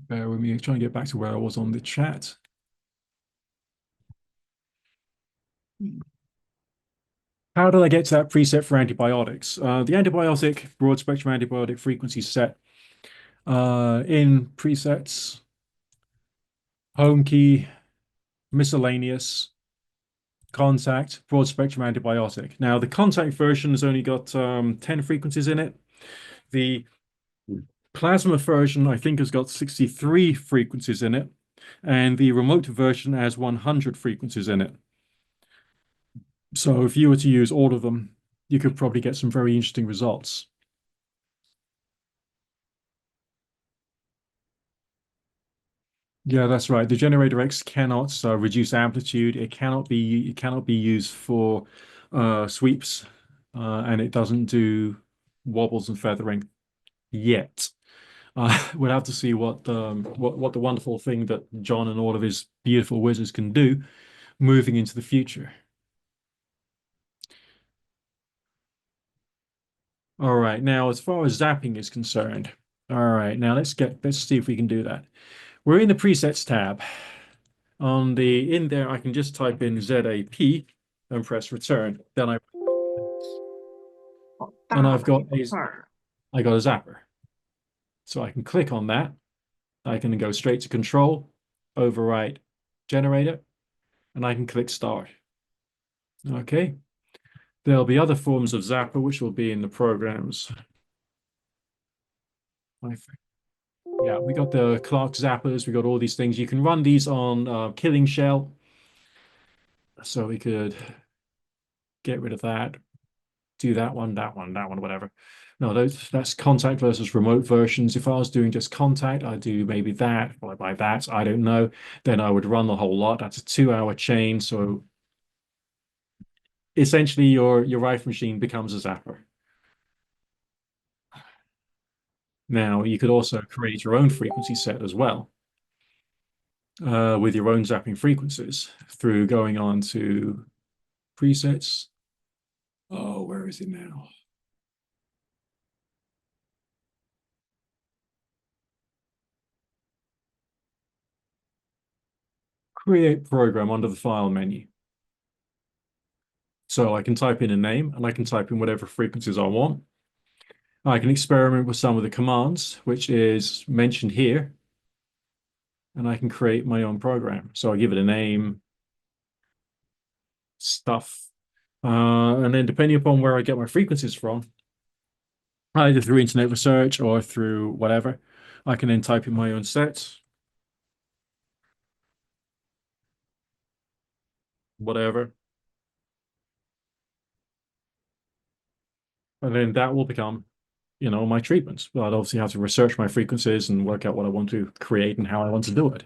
Bear with me, trying to get back to where I was on the chat. How did I get to that preset for antibiotics? The antibiotic, broad spectrum antibiotic frequency set in presets, home key, miscellaneous, contact, broad spectrum antibiotic. Now, the contact version has only got 10 frequencies in it. The plasma version, I think, has got 63 frequencies in it. And the remote version has 100 frequencies in it. So if you were to use all of them, you could probably get some very interesting results. Yeah, that's right. The Generator X cannot reduce amplitude. It cannot be used for sweeps, and it doesn't do wobbles and feathering yet. We'll have to see what the wonderful thing that John and all of his beautiful wizards can do moving into the future. All right, now as far as zapping is concerned, all right, now let's see if we can do that. We're in the presets tab. In there, I can just type in ZAP and press return. Then I've got a zapper. So I can click on that. I can go straight to control, override generator, and I can click start. Okay. There'll be other forms of Zapper, which will be in the programs. I think. Yeah, we got the Clark Zappers. We got all these things. You can run these on Killing Shell. So we could get rid of that, do that one, that one, that one, whatever. No, that's contact versus remote versions. If I was doing just contact, I'd do maybe that, or by that, I don't know. Then I would run the whole lot. That's a 2-hour chain. So essentially your rifle machine becomes a zapper. Now you could also create your own frequency set as well, with your own zapping frequencies through going on to presets. Oh, where is it now? Create program under the file menu. So I can type in a name and I can type in whatever frequencies I want. I can experiment with some of the commands, which is mentioned here, and I can create my own program. So I give it a name, stuff, and then depending upon where I get my frequencies from, either through internet research or through whatever, I can then type in my own sets, whatever, and then that will become, my treatments. But I'd obviously have to research my frequencies and work out what I want to create and how I want to do it.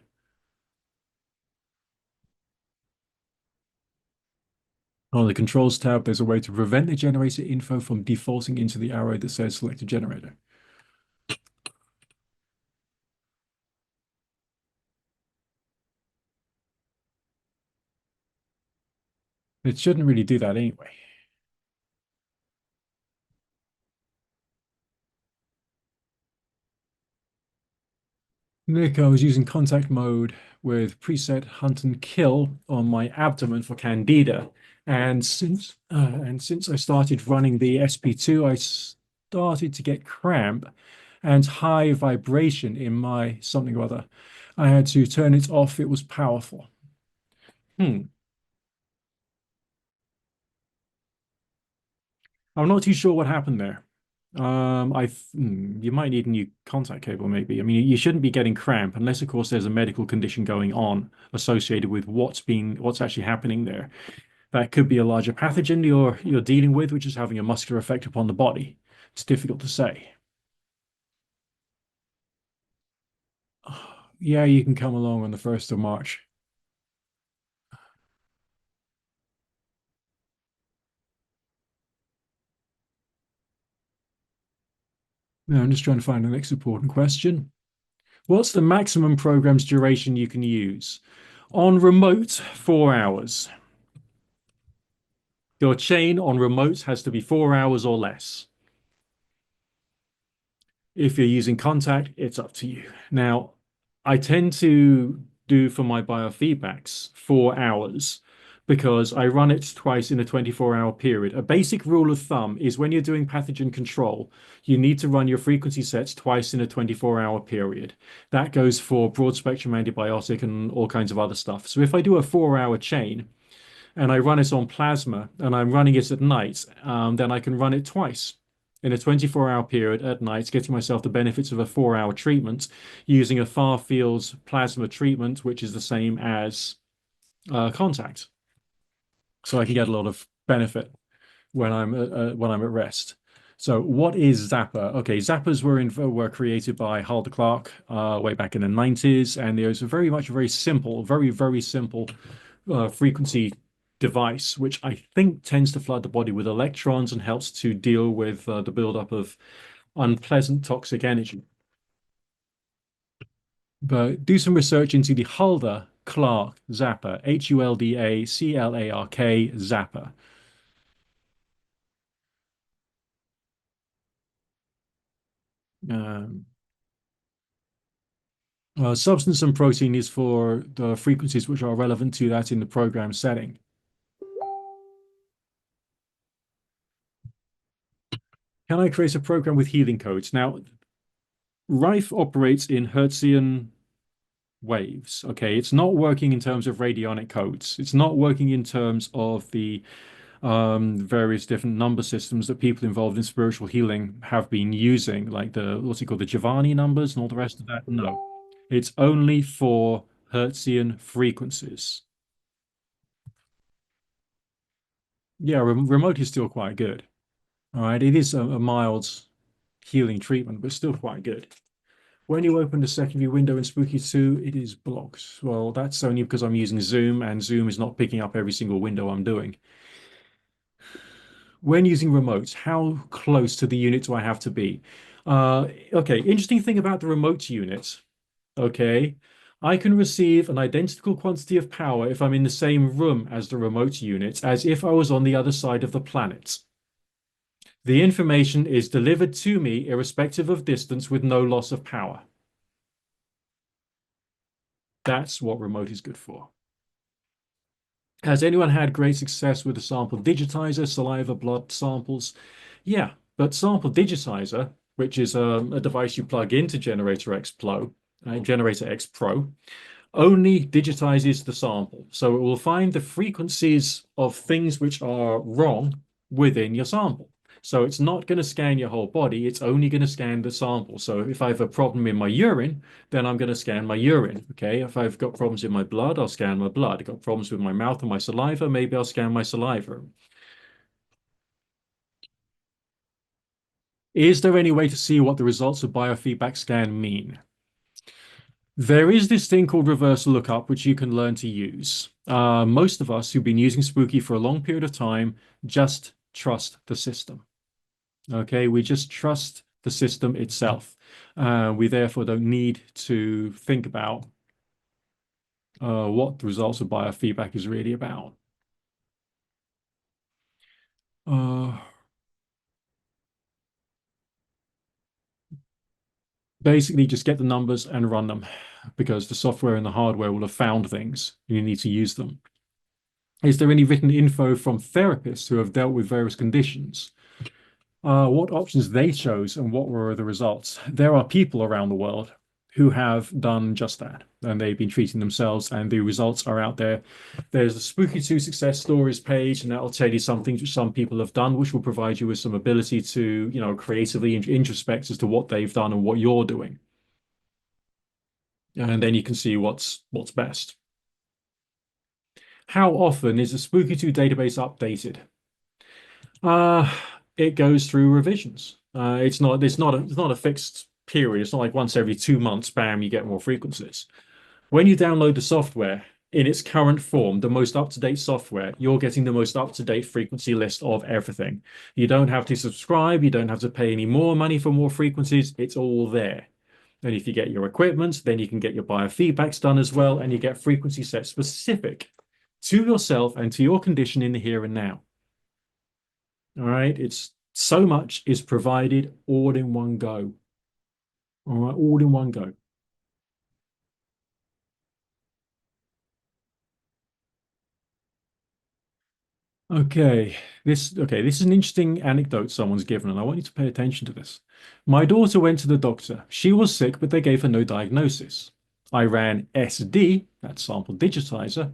On the controls tab, there's a way to prevent the generator info from defaulting into the arrow that says select a generator. It shouldn't really do that anyway. Nick, I was using contact mode with preset hunt and kill on my abdomen for candida. And since I started running the SP2, I started to get cramp and high vibration in my something or other. I had to turn it off. It was powerful. I'm not too sure what happened there. You might need a new contact cable, maybe. I mean, you shouldn't be getting cramp unless, of course, there's a medical condition going on associated with what's actually happening there. That could be a larger pathogen you're dealing with, which is having a muscular effect upon the body. It's difficult to say. Yeah, you can come along on the 1st of March. Now, I'm just trying to find the next important question. What's the maximum program's duration you can use? On remote, 4 hours. Your chain on remote has to be 4 hours or less. If you're using contact, it's up to you. Now, I tend to do for my biofeedbacks 4 hours because I run it twice in a 24-hour period. A basic rule of thumb is when you're doing pathogen control, you need to run your frequency sets twice in a 24-hour period. That goes for broad spectrum antibiotic and all kinds of other stuff. So if I do a 4-hour chain, and I run it on plasma and I'm running it at night, then I can run it twice in a 24-hour period at night, getting myself the benefits of a 4-hour treatment using a far field plasma treatment, which is the same as contact. So I can get a lot of benefit when I'm at rest. So what is Zapper? Okay, Zappers were created by Halder Clark way back in the 90s, and there's a very simple, very simple frequency device, which I think tends to flood the body with electrons and helps to deal with the buildup of unpleasant toxic energy. But do some research into the Halder Clark Zapper, HULDA-CLARK Zapper. Substance and protein is for the frequencies which are relevant to that in the program setting. Can I create a program with healing codes? Now, Rife operates in Hertzian waves. Okay, it's not working in terms of radionic codes. It's not working in terms of the various different number systems that people involved in spiritual healing have been using, like what's it called, the Giovanni numbers and all the rest of that. No, it's only for Hertzian frequencies. Yeah, remote is still quite good. All right, it is a mild healing treatment, but still quite good. When you open the secondary window in Spooky 2, it is blocked. Well, that's only because I'm using Zoom, and Zoom is not picking up every single window I'm doing. When using remotes, how close to the unit do I have to be? Okay, interesting thing about the remote unit. Okay, I can receive an identical quantity of power if I'm in the same room as the remote unit as if I was on the other side of the planet. The information is delivered to me irrespective of distance with no loss of power. That's what remote is good for. Has anyone had great success with the sample digitizer, saliva, blood samples? Yeah, but sample digitizer, which is a device you plug into Generator X Pro, only digitizes the sample. So it will find the frequencies of things which are wrong within your sample. So it's not going to scan your whole body, it's only going to scan the sample. So if I have a problem in my urine, then I'm going to scan my urine. Okay. If I've got problems in my blood, I'll scan my blood. I've got problems with my mouth and my saliva, maybe I'll scan my saliva. Is there any way to see what the results of biofeedback scan mean? There is this thing called reverse lookup, which you can learn to use. Most of us who've been using Spooky for a long period of time just trust the system. Okay, we just trust the system itself. We therefore don't need to think about what the results of biofeedback is really about. Basically, just get the numbers and run them because the software and the hardware will have found things and you need to use them. Is there any written info from therapists who have dealt with various conditions? What options they chose and what were the results? There are people around the world who have done just that, and they've been treating themselves, and the results are out there. There's a Spooky 2 success stories page, and that'll tell you some things which some people have done, which will provide you with some ability to, creatively introspect as to what they've done and what you're doing. And then you can see what's best. How often is the Spooky 2 database updated? It goes through revisions. It's not a fixed period. It's not like once every 2 months, bam, you get more frequencies. When you download the software in its current form, the most up-to-date software, you're getting the most up-to-date frequency list of everything. You don't have to subscribe. You don't have to pay any more money for more frequencies. It's all there. And if you get your equipment, then you can get your biofeedbacks done as well, and you get frequency sets specific to yourself and to your condition in the here and now. All right, it's so much is provided all in one go. All right, all in one go. Okay, this is an interesting anecdote someone's given, and I want you to pay attention to this. My daughter went to the doctor. She was sick, but they gave her no diagnosis. I ran SD, that's sample digitizer,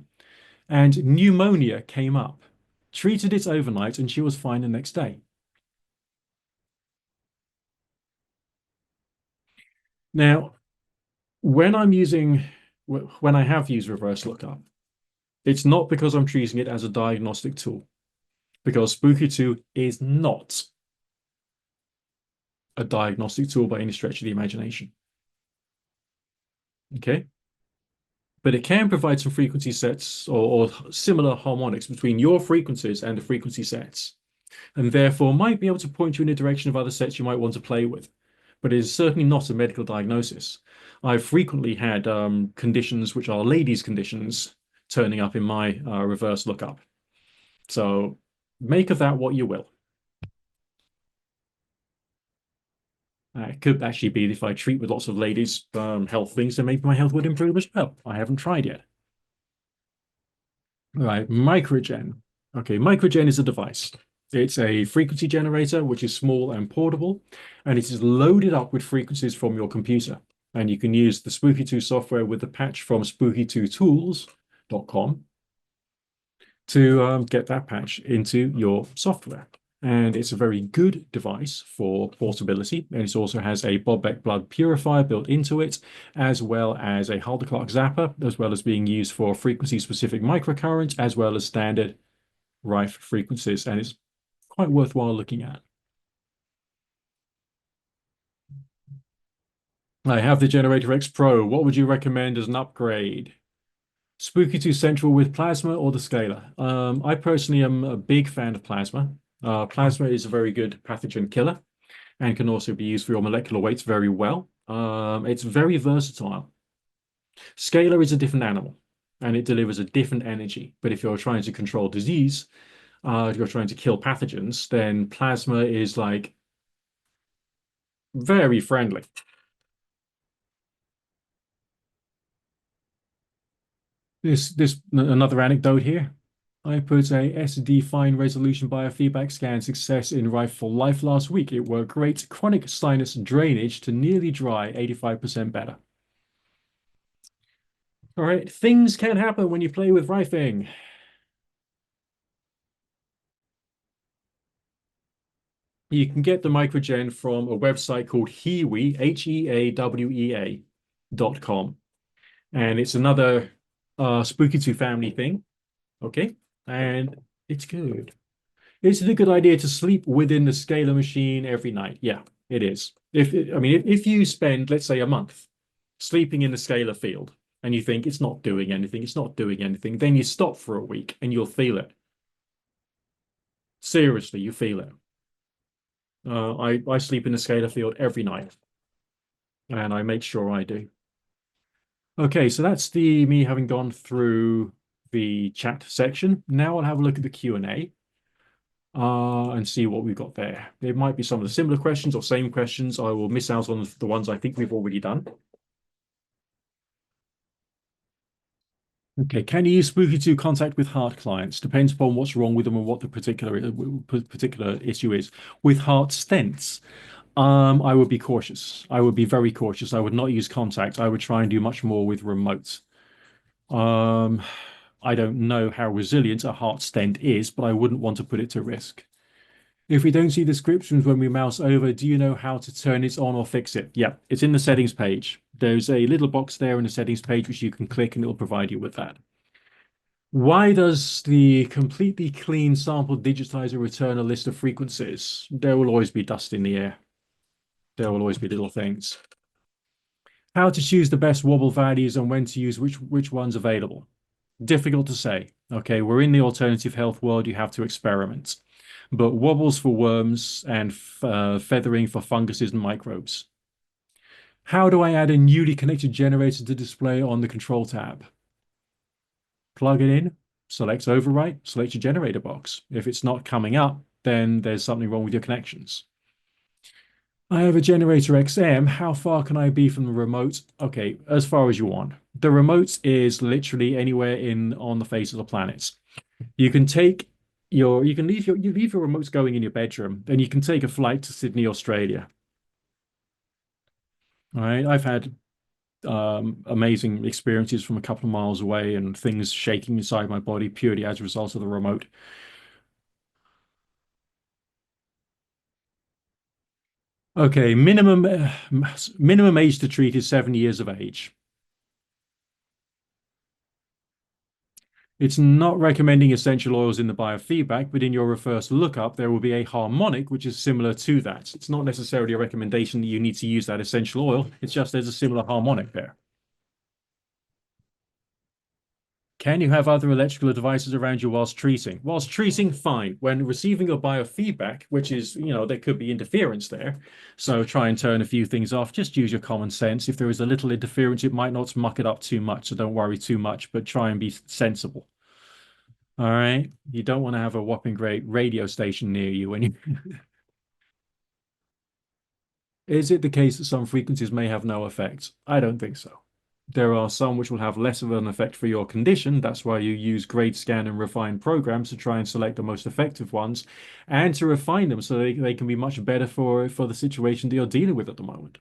and pneumonia came up. Treated it overnight, and she was fine the next day. Now, when I have used reverse lookup, it's not because I'm treating it as a diagnostic tool, because Spooky 2 is not a diagnostic tool by any stretch of the imagination. Okay? But it can provide some frequency sets or similar harmonics between your frequencies and the frequency sets, and therefore might be able to point you in the direction of other sets you might want to play with. But it is certainly not a medical diagnosis. I've frequently had conditions which are ladies' conditions turning up in my reverse lookup. So make of that what you will. It could actually be if I treat with lots of ladies' health things, then maybe my health would improve as well. I haven't tried yet. All right, microgen. Okay, microgen is a device. It's a frequency generator, which is small and portable, and it is loaded up with frequencies from your computer. And you can use the Spooky 2 software with the patch from spooky2tools.com. to get that patch into your software. And it's a very good device for portability. And it also has a Bobbeck blood purifier built into it, as well as a Halder-Clark zapper, as well as being used for frequency-specific microcurrents, as well as standard Rife frequencies. And it's quite worthwhile looking at. I have the Generator X Pro. What would you recommend as an upgrade? Spooky 2 Central with Plasma or the Scalar? I personally am a big fan of Plasma. Plasma is a very good pathogen killer and can also be used for your molecular weights very well. It's very versatile. Scalar is a different animal and it delivers a different energy. But if you're trying to control disease, if you're trying to kill pathogens, then Plasma is like very friendly. This another anecdote here. I put a SD fine resolution biofeedback scan success in Rifle Life last week. It worked great. Chronic sinus drainage to nearly dry, 85% better. All right, things can happen when you play with rifing. You can get the microgen from a website called Heawea, HEAWEA.com. And it's another Spooky 2 family thing. Okay, and it's good. Is it a good idea to sleep within the scalar machine every night? Yeah, it is. If you spend, let's say, a month sleeping in the scalar field and you think it's not doing anything, then you stop for a week and you'll feel it. Seriously, you feel it. I sleep in the scalar field every night, and I make sure I do. Okay, so that's me having gone through the chat section. Now I'll have a look at the Q&A. And see what we've got there. There might be some of the similar questions or same questions. I will miss out on the ones I think we've already done. Okay, can you use Spooky 2 contact with heart clients? Depends upon what's wrong with them and what the particular issue is. With heart stents, I would be cautious. I would be very cautious. I would not use contact. I would try and do much more with remote. I don't know how resilient a heart stent is, but I wouldn't want to put it to risk. If we don't see descriptions when we mouse over, do you know how to turn it on or fix it? Yeah, it's in the settings page. There's a little box there in the settings page which you can click and it'll provide you with that. Why does the completely clean sample digitizer return a list of frequencies? There will always be dust in the air. There will always be little things. How to choose the best wobble values and when to use which ones available? Difficult to say. Okay, we're in the alternative health world. You have to experiment. But wobbles for worms and feathering for funguses and microbes. How do I add a newly connected generator to display on the control tab? Plug it in, select overwrite, select your generator box. If it's not coming up, then there's something wrong with your connections. I have a Generator XM. How far can I be from the remote? Okay, as far as you want. The remote is literally anywhere on the face of the planet. You can leave your remotes going in your bedroom, then you can take a flight to Sydney, Australia. All right, I've had amazing experiences from a couple of miles away and things shaking inside my body purely as a result of the remote. Okay, minimum age to treat is 7 years of age. It's not recommending essential oils in the biofeedback, but in your first lookup, there will be a harmonic, which is similar to that. It's not necessarily a recommendation that you need to use that essential oil. It's just there's a similar harmonic there. Can you have other electrical devices around you whilst treating? Whilst treating, fine. When receiving a biofeedback, which is, there could be interference there. So try and turn a few things off. Just use your common sense. If there is a little interference, it might not muck it up too much. So don't worry too much, but try and be sensible. All right. You don't want to have a whopping great radio station near you when you. Is it the case that some frequencies may have no effect? I don't think so. There are some which will have less of an effect for your condition. That's why you use grade scan and refine programs to try and select the most effective ones and to refine them so they can be much better for the situation that you're dealing with at the moment.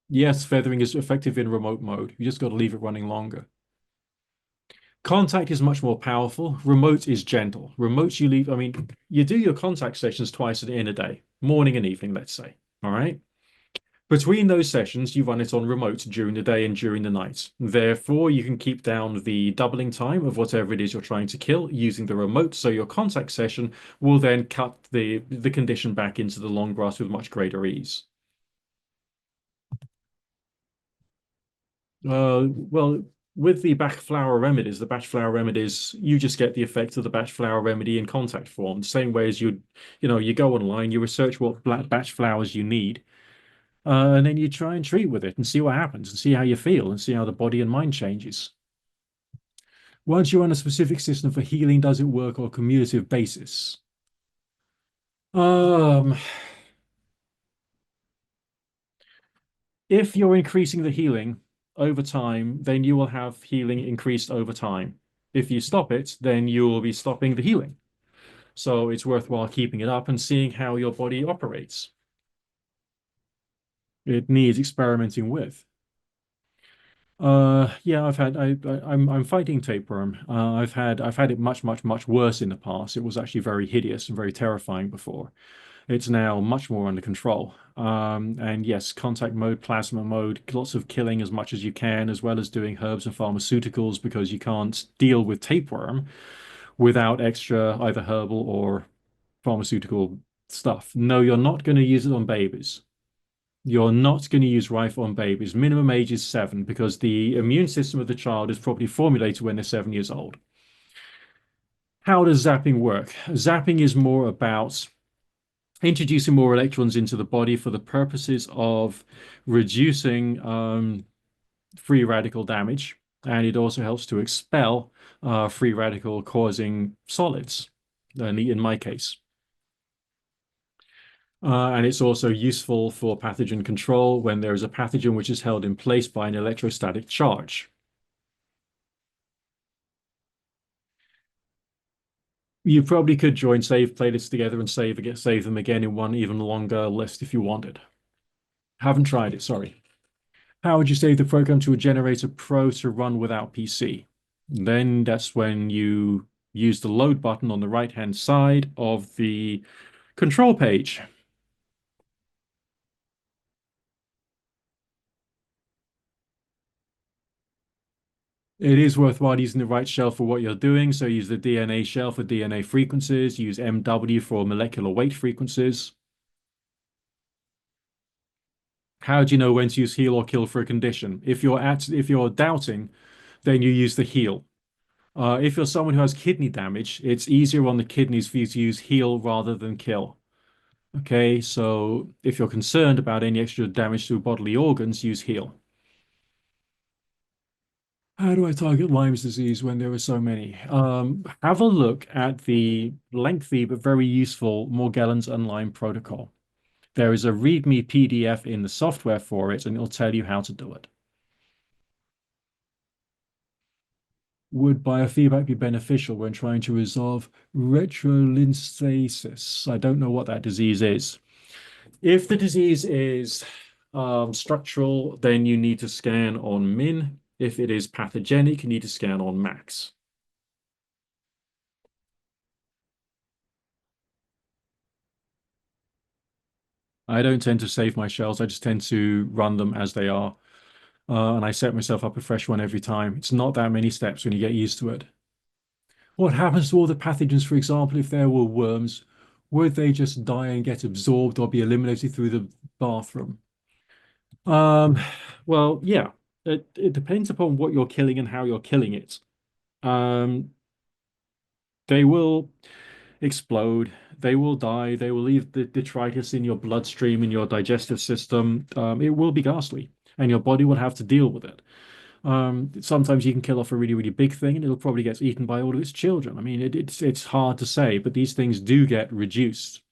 Yes, feathering is effective in remote mode. You just got to leave it running longer. Contact is much more powerful. Remote is gentle. Remote you leave, I mean, you do your contact sessions twice in a day, morning and evening, let's say. All right. Between those sessions, you run it on remote during the day and during the night. Therefore, you can keep down the doubling time of whatever it is you're trying to kill using the remote. So your contact session will then cut the condition back into the long grass with much greater ease. Well, with the batch flower remedies, you just get the effect of the batch flower remedy in contact form. The same way as you go online, you research what batch flowers you need, and then you try and treat with it and see what happens and see how you feel and see how the body and mind changes. Once you're on a specific system for healing, does it work on a cumulative basis? Um, if you're increasing the healing over time, then you will have healing increased over time. If you stop it, then you will be stopping the healing. So it's worthwhile keeping it up and seeing how your body operates. It needs experimenting with. Yeah, I'm fighting tapeworm. I've had it much worse in the past. It was actually very hideous and very terrifying before. It's now much more under control. And yes, contact mode, plasma mode, lots of killing as much as you can, as well as doing herbs and pharmaceuticals because you can't deal with tapeworm without extra either herbal or pharmaceutical stuff. No, you're not going to use it on babies. You're not going to use Rife on babies. Minimum age is 7 because the immune system of the child is probably formulated when they're 7 years old. How does zapping work? Zapping is more about introducing more electrons into the body for the purposes of reducing free radical damage. And it also helps to expel free radical causing solids, in my case. And it's also useful for pathogen control when there is a pathogen which is held in place by an electrostatic charge. You probably could join save playlists together and save them again in one even longer list if you wanted. Haven't tried it, sorry. How would you save the program to a generator pro to run without PC? Then that's when you use the load button on the right-hand side of the control page. It is worthwhile using the right shell for what you're doing. So use the DNA shell for DNA frequencies, use MW for molecular weight frequencies. How do you know when to use heal or kill for a condition? If you're doubting, then you use the heal. If you're someone who has kidney damage, it's easier on the kidneys for you to use heal rather than kill. Okay, so if you're concerned about any extra damage to bodily organs, use heal. How do I target Lyme's disease when there are so many? Have a look at the lengthy but very useful Morgellons and Lyme protocol. There is a README PDF in the software for it, and it'll tell you how to do it. Would biofeedback be beneficial when trying to resolve retrolymphasis? I don't know what that disease is. If the disease is structural, then you need to scan on min. If it is pathogenic, you need to scan on max. I don't tend to save my shells. I just tend to run them as they are. And I set myself up a fresh one every time. It's not that many steps when you get used to it. What happens to all the pathogens, for example, if there were worms? Would they just die and get absorbed or be eliminated through the bathroom? Um, well, yeah, it depends upon what you're killing and how you're killing it. They will explode, they will die, they will leave the detritus in your bloodstream, in your digestive system. It will be ghastly, and your body will have to deal with it. Sometimes you can kill off a really big thing, and it'll probably get eaten by all of its children. I mean, it's hard to say, but these things do get reduced.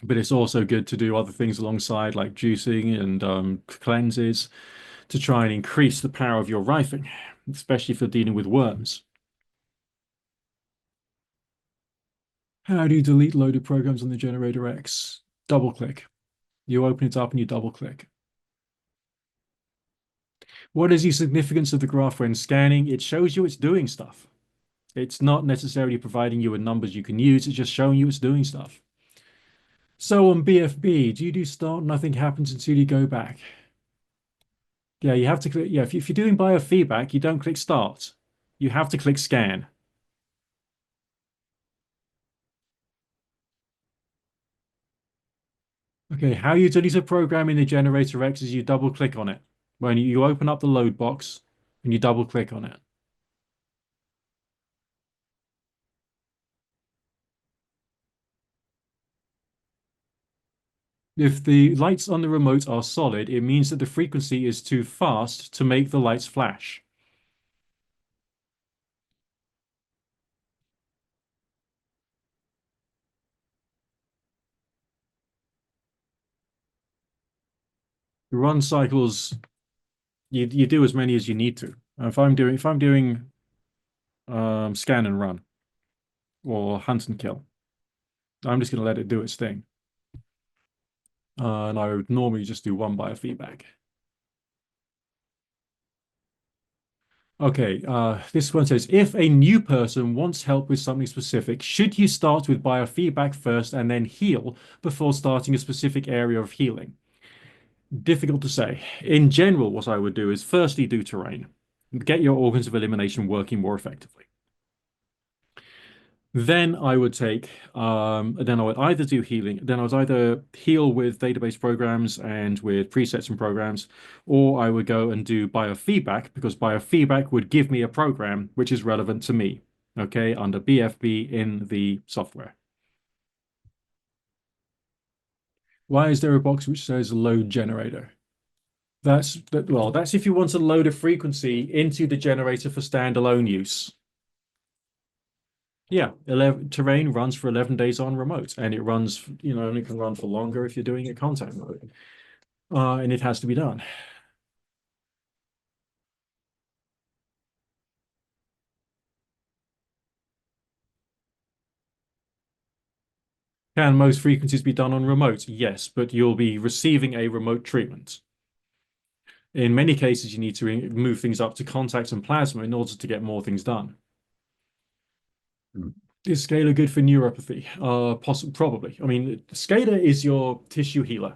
But it's also good to do other things alongside, like juicing and cleanses, to try and increase the power of your rifing, especially for dealing with worms. How do you delete loaded programs on the Generator X? Double click. You open it up and you double click. What is the significance of the graph when scanning? It shows you it's doing stuff. It's not necessarily providing you with numbers you can use. It's just showing you it's doing stuff. So on BFB, do you do start? Nothing happens until you go back. Yeah, you have to click. Yeah, if you're doing biofeedback, you don't click start. You have to click scan. Okay, how you delete a program in the generator X is you double click on it. When you open up the load box and you double click on it. If the lights on the remote are solid, it means that the frequency is too fast to make the lights flash. The run cycles, you do as many as you need to. If I'm doing scan and run or hunt and kill, I'm just going to let it do its thing. And I would normally just do one biofeedback. Okay, this one says, if a new person wants help with something specific, should you start with biofeedback first and then heal before starting a specific area of healing? Difficult to say. In general, what I would do is firstly do terrain. Get your organs of elimination working more effectively. Then I would then I would either do healing, then I would either heal with database programs and with presets and programs, or I would go and do biofeedback because biofeedback would give me a program which is relevant to me, okay, under BFB in the software. Why is there a box which says load generator? That's if you want to load a frequency into the generator for standalone use. Yeah, 11 terrain runs for 11 days on remote, and it runs, and it can run for longer if you're doing it contact mode. And it has to be done. Can most frequencies be done on remote? Yes, but you'll be receiving a remote treatment. In many cases, you need to move things up to contact and plasma in order to get more things done. Is scalar good for neuropathy? Probably. I mean, scalar is your tissue healer.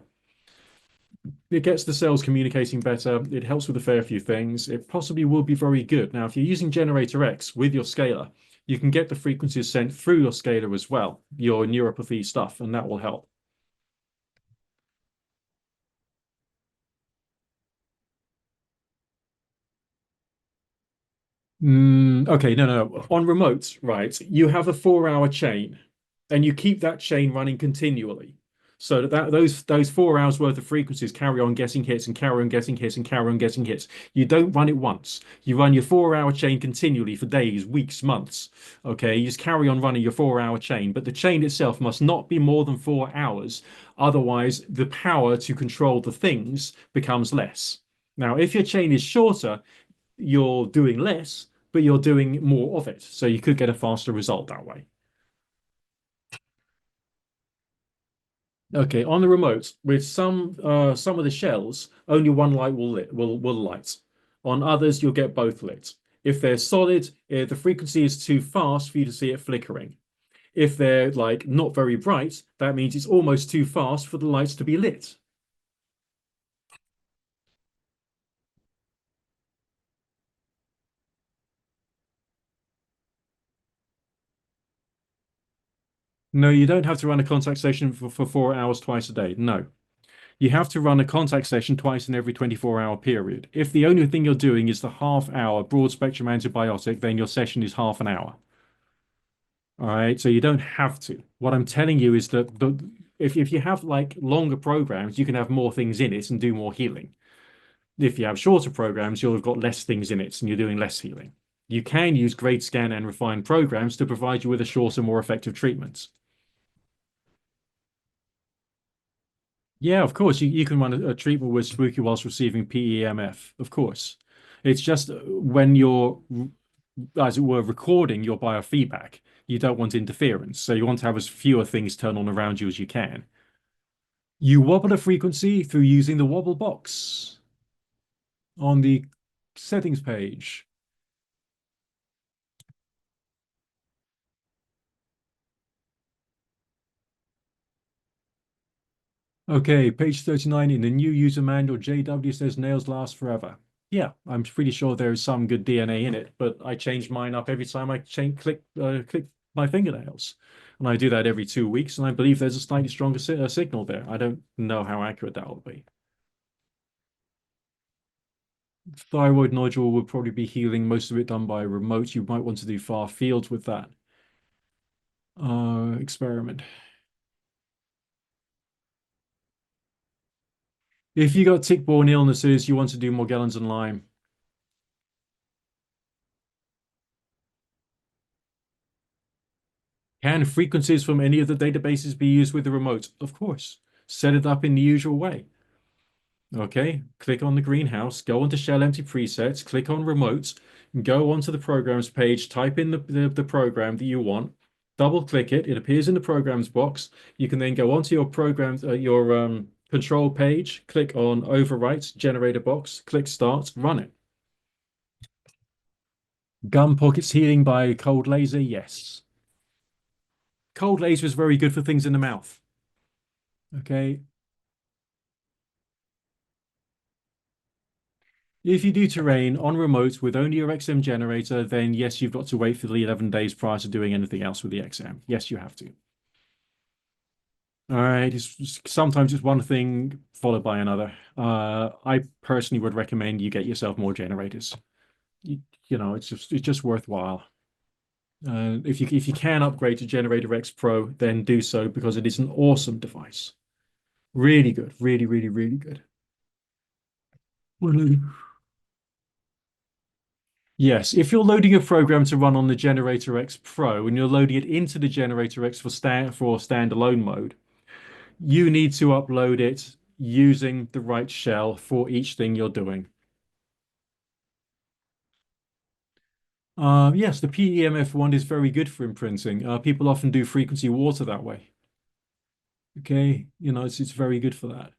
It gets the cells communicating better. It helps with a fair few things. It possibly will be very good. Now, if you're using generator X with your scalar, you can get the frequencies sent through your scalar as well, your neuropathy stuff, and that will help. Okay, no. On remote, right, you have a 4-hour chain and you keep that chain running continually. So those 4 hours worth of frequencies carry on getting hits and carry on getting hits and carry on getting hits. You don't run it once. You run your 4-hour chain continually for days, weeks, months. Okay, you just carry on running your 4-hour chain, but the chain itself must not be more than 4 hours. Otherwise, the power to control the things becomes less. Now, if your chain is shorter, you're doing less, but you're doing more of it. So you could get a faster result that way. Okay, on the remote, with some of the shells, only one light will light. On others, you'll get both lit. If they're solid, the frequency is too fast for you to see it flickering. If they're like not very bright, that means it's almost too fast for the lights to be lit. No, you don't have to run a contact session for 4 hours twice a day. No. You have to run a contact session twice in every 24-hour period. If the only thing you're doing is the half-hour broad spectrum antibiotic, then your session is half an hour. All right, so you don't have to. What I'm telling you is that if you have like longer programs, you can have more things in it and do more healing. If you have shorter programs, you'll have got less things in it and you're doing less healing. You can use grade scan and refined programs to provide you with a shorter, more effective treatment. Yeah, of course. You can run a treatment with Spooky whilst receiving PEMF, of course. It's just when you're, as it were, recording your biofeedback, you don't want interference. So you want to have as fewer things turn on around you as you can. You wobble a frequency through using the wobble box on the settings page. Okay, page 39 in the new user manual, JW says nails last forever. Yeah, I'm pretty sure there is some good DNA in it, but I change mine up every time I click my fingernails. And I do that every 2 weeks, and I believe there's a slightly stronger signal there. I don't know how accurate that will be. Thyroid nodule will probably be healing, most of it done by remote. You might want to do far fields with that experiment. If you got tick-borne illnesses, you want to do Morgellons and Lyme. Can frequencies from any of the databases be used with the remote? Of course. Set it up in the usual way. Okay, click on the greenhouse, go onto shell empty presets, click on remote, go onto the programs page, type in the program that you want, double click it, it appears in the programs box. You can then go onto your programs, your control page, click on overwrite, generator box, click start, run it. Gum pockets healing by cold laser, yes. Cold laser is very good for things in the mouth. Okay. If you do terrain on remote with only your XM generator, then yes, you've got to wait for the 11 days prior to doing anything else with the XM. Yes, you have to. All right. Sometimes it's one thing followed by another. I personally would recommend you get yourself more generators. You know, it's just worthwhile. If you can upgrade to Generator X Pro, then do so because it is an awesome device. Really good. Really, really, really good. Yes, if you're loading a program to run on the Generator X Pro and you're loading it into the Generator X for standalone mode, you need to upload it using the right shell for each thing you're doing. Yes, the PEMF one is very good for imprinting. People often do frequency water that way. Okay, you know, it's very good for that.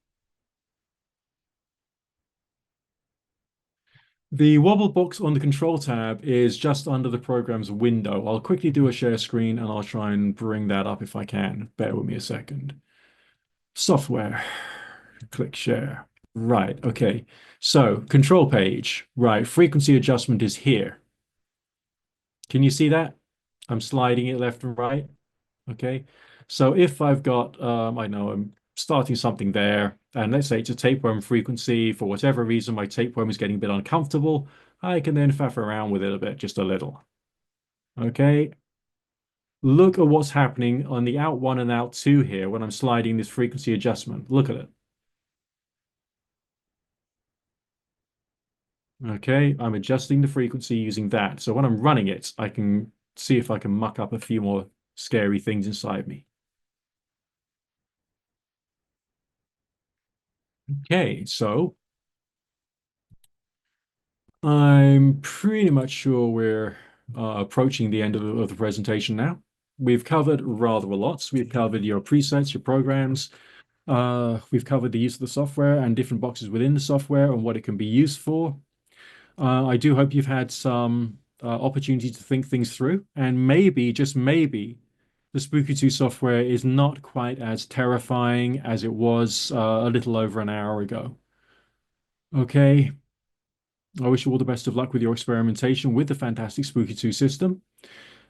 The wobble box on the control tab is just under the program's window. I'll quickly do a share screen and I'll try and bring that up if I can. Bear with me a second. Software, click share. Right, okay. So control page, right, frequency adjustment is here. Can you see that? I'm sliding it left and right. Okay. So if I've got, I know I'm starting something there, and let's say it's a tapeworm frequency, for whatever reason, my tapeworm is getting a bit uncomfortable, I can then faff around with it a bit, just a little. Okay. Look at what's happening on the out one and out two here when I'm sliding this frequency adjustment. Look at it. Okay, I'm adjusting the frequency using that. So when I'm running it, I can see if I can muck up a few more scary things inside me. Okay, so I'm pretty much sure we're approaching the end of the presentation now. We've covered rather a lot. We've covered your presets, your programs. We've covered the use of the software and different boxes within the software and what it can be used for. I do hope you've had some opportunity to think things through, and maybe, just maybe, the Spooky 2 software is not quite as terrifying as it was a little over an hour ago. Okay. I wish you all the best of luck with your experimentation with the fantastic Spooky 2 system.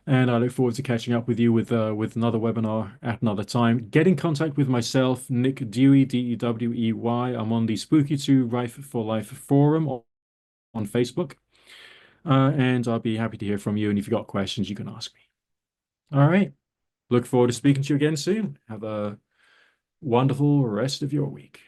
And I look forward to catching up with you with another webinar at another time. Get in contact with myself, Nick Dewey, Dewey. I'm on the Spooky 2 Rife for Life forum on Facebook. And I'll be happy to hear from you. And if you've got questions, you can ask me. All right. Look forward to speaking to you again soon. Have a wonderful rest of your week.